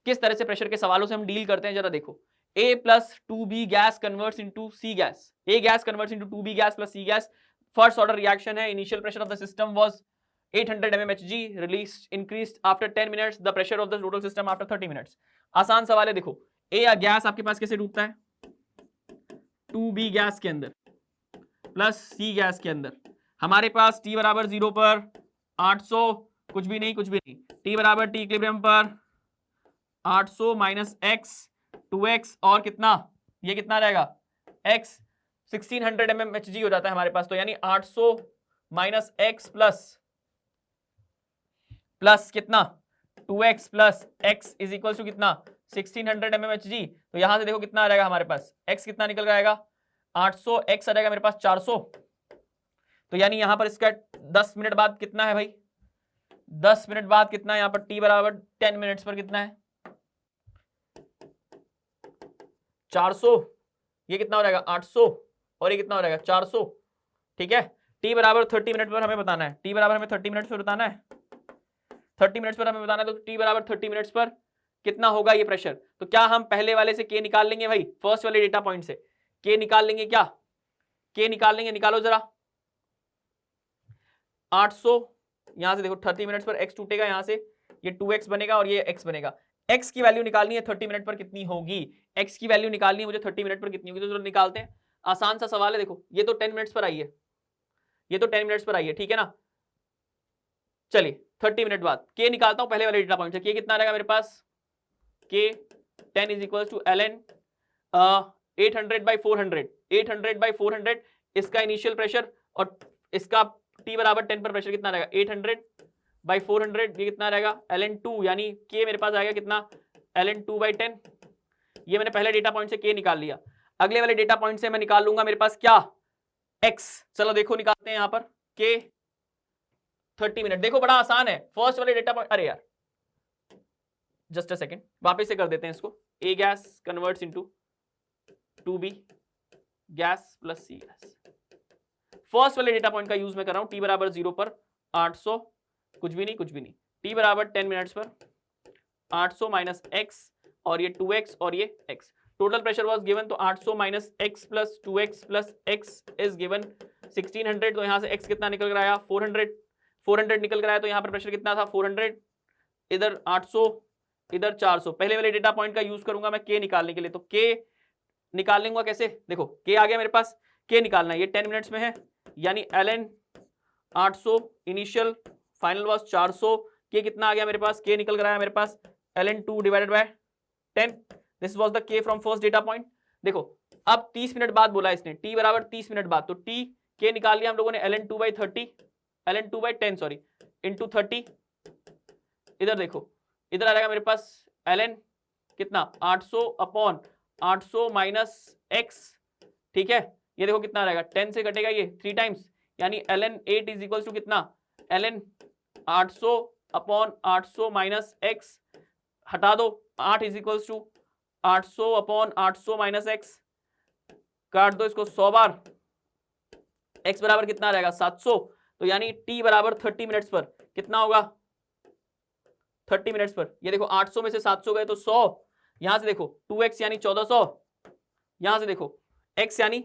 किस तरह से प्रेशर के सवालों से हम डील करते हैं जरा देखो। A plus 2B gas converts into C gas. A gas converts into 2B gas plus C gas. First order reaction है. Initial pressure of the system was 800 mmHg. Release increased after 10 minutes. The pressure of the total system after 30 minutes. आसान सवाल है देखो। A या gas आपके पास कैसे डूबता है? 2b गैस के अंदर प्लस c गैस के अंदर हमारे पास t बराबर 0 पर 800 कुछ भी नहीं t बराबर t इक्विलिब्रियम पर 800 माइनस x 2x और कितना, ये कितना रहेगा x 1600 mmHg हो जाता है हमारे पास, तो यानी 800 माइनस x प्लस कितना 2x plus x is equal to कितना 1600 mmHg। तो यहां से देखो कितना आ जाएगा हमारे पास, x कितना निकल जाएगा 800, x आ जाएगा मेरे पास 400। तो यानी यहां पर इसका 10 मिनट बाद कितना है भाई, 10 मिनट बाद कितना है, यहां पर t बराबर 10 मिनट्स पर कितना है 400, ये कितना हो जाएगा 800 और ये कितना हो जाएगा 400। ठीक है, t बराबर 30 मिनट पर हमें बताना है, t बराबर हमें 30 मिनट्स पर बताना है, 30 मिनट्स पर हमें बताना है, तो t बराबर 30 मिनट्स पर कितना होगा ये प्रेशर। तो क्या हम पहले वाले से k निकाल लेंगे भाई, फर्स्ट वाले डेटा पॉइंट से k निकाल लेंगे, क्या k निकाल लेंगे, निकालो जरा 800, यहां से देखो 30 मिनट्स पर x टूटेगा, यहां से ये 2x बनेगा और ये x बनेगा। x की वैल्यू निकालनी है 30 मिनट पर कितनी होगी, x की वैल्यू निकालनी है मुझे 30 मिनट पर कितनी होगी, तो चलो निकालते हैं, आसान सा सवाल है। देखो ये तो 10 मिनट्स पर आई है, ये तो 10 मिनट्स पर आई है, ठीक है ना। चलिए 30 मिनट बाद k निकालता हूं पहले वाले डेटा पॉइंट से, k कितना रहेगा मेरे पास, k 10 is equal to ln 800/400, 800/400 इसका इनिशियल प्रेशर और इसका t बराबर 10 पर प्रेशर कितना रहेगा 800/400, ये कितना रहेगा ln 2, यानी k मेरे पास आएगा कितना ln 2/10। ये मैंने पहले डेटा पॉइंट से k निकाल लिया, अगले वाले डेटा पॉइंट से मैं निकाल लूंगा मेरे पास क्या x। चलो देखो निकालते हैं यहां पर k 30 मिनट, देखो बड़ा आसान है, फर्स्ट वाले डेटा पॉइंट, अरे यार जस्ट अ सेकेंड, वापस से कर देते हैं इसको, a gas converts into 2b gas plus c gas. First वाले डेटा पॉइंट का यूज मैं कर रहा हूं, t बराबर 0 पर 800 कुछ भी नहीं, t बराबर 10 मिनट्स पर 800 माइनस x और ये 2x और ये x, total pressure was given, तो 800 minus x plus 2x plus x is given 1600। तो यहां से x कितना निकल कर आया 400 निकल कर आया, तो यहां पर प्रेशर कितना था 400, इधर 800 इधर 400। पहले वाले डेटा पॉइंट का यूज करूंगा मैं k निकालने के लिए, तो k निकाल लेंगे कैसे, देखो k आ गया मेरे पास, k निकालना है, ये 10 मिनट्स में है, यानी ln 800 initial final was 400, k कितना आ गया मेरे पास, k निकल कर आया मेरे पास ln 2 divided by 10, this was the k from first data point. देखो अब 30 मिनट बाद बोला इसने, t बराबर 30 मिनट बाद, तो t k निकाल लिया हम लोगों ने ln 2/30, ln 2/10 सॉरी इंटू 30, इधर देखो इधर आ जाएगा मेरे पास ln कितना 800/800 माइनस x, ठीक है, ये देखो कितना रहेगा 10 से कटेगा ये 3 टाइम्स, यानी ln 8 इज इक्वल टू कितना ln 800/800 माइनस x, हटा दो 8 is equal to 800/800 minus x, काट दो इसको 100 बार, x बराबर कितना रहेगा 700। तो यानी t बराबर 30 मिनट्स पर कितना होगा 30 मिनट्स पर, ये देखो 800 में से 700 गए तो 100, यहां से देखो 2x यानी 1400, यहां से देखो x यानी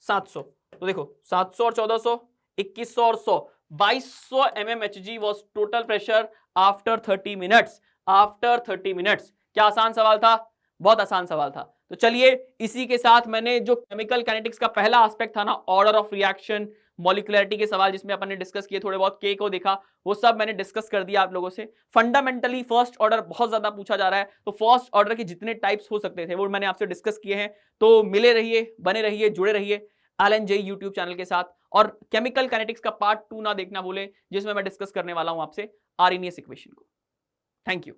700, तो देखो 700 और 1400 2100 और 100 2200 mmHg was total pressure after 30 minutes, after 30 minutes. क्या आसान सवाल था, बहुत आसान सवाल था। तो चलिए इसी के साथ मैंने जो केमिकल काइनेटिक्स का पहला एस्पेक्ट था ना, ऑर्डर ऑफ रिएक्शन, मॉलिक्युलरिटी के सवाल जिसमें अपन ने डिस्कस किए, थोड़े बहुत के को देखा, वो सब मैंने डिस्कस कर दिया आप लोगों से। फंडामेंटली फर्स्ट ऑर्डर बहुत ज्यादा पूछा जा रहा है, तो फर्स्ट ऑर्डर के जितने टाइप्स हो सकते थे वो मैंने आपसे डिस्कस किए हैं। तो मिले रहिए, बने रहिए, जुड़े रहिए एलएनजे यूट्यूब चैनल के साथ, और केमिकल काइनेटिक्स का पार्ट 2 ना देखना भूलें, जिसमें मैं डिस्कस करने वाला हूं आपसे आर्हेनियस इक्वेशन को। Thank you.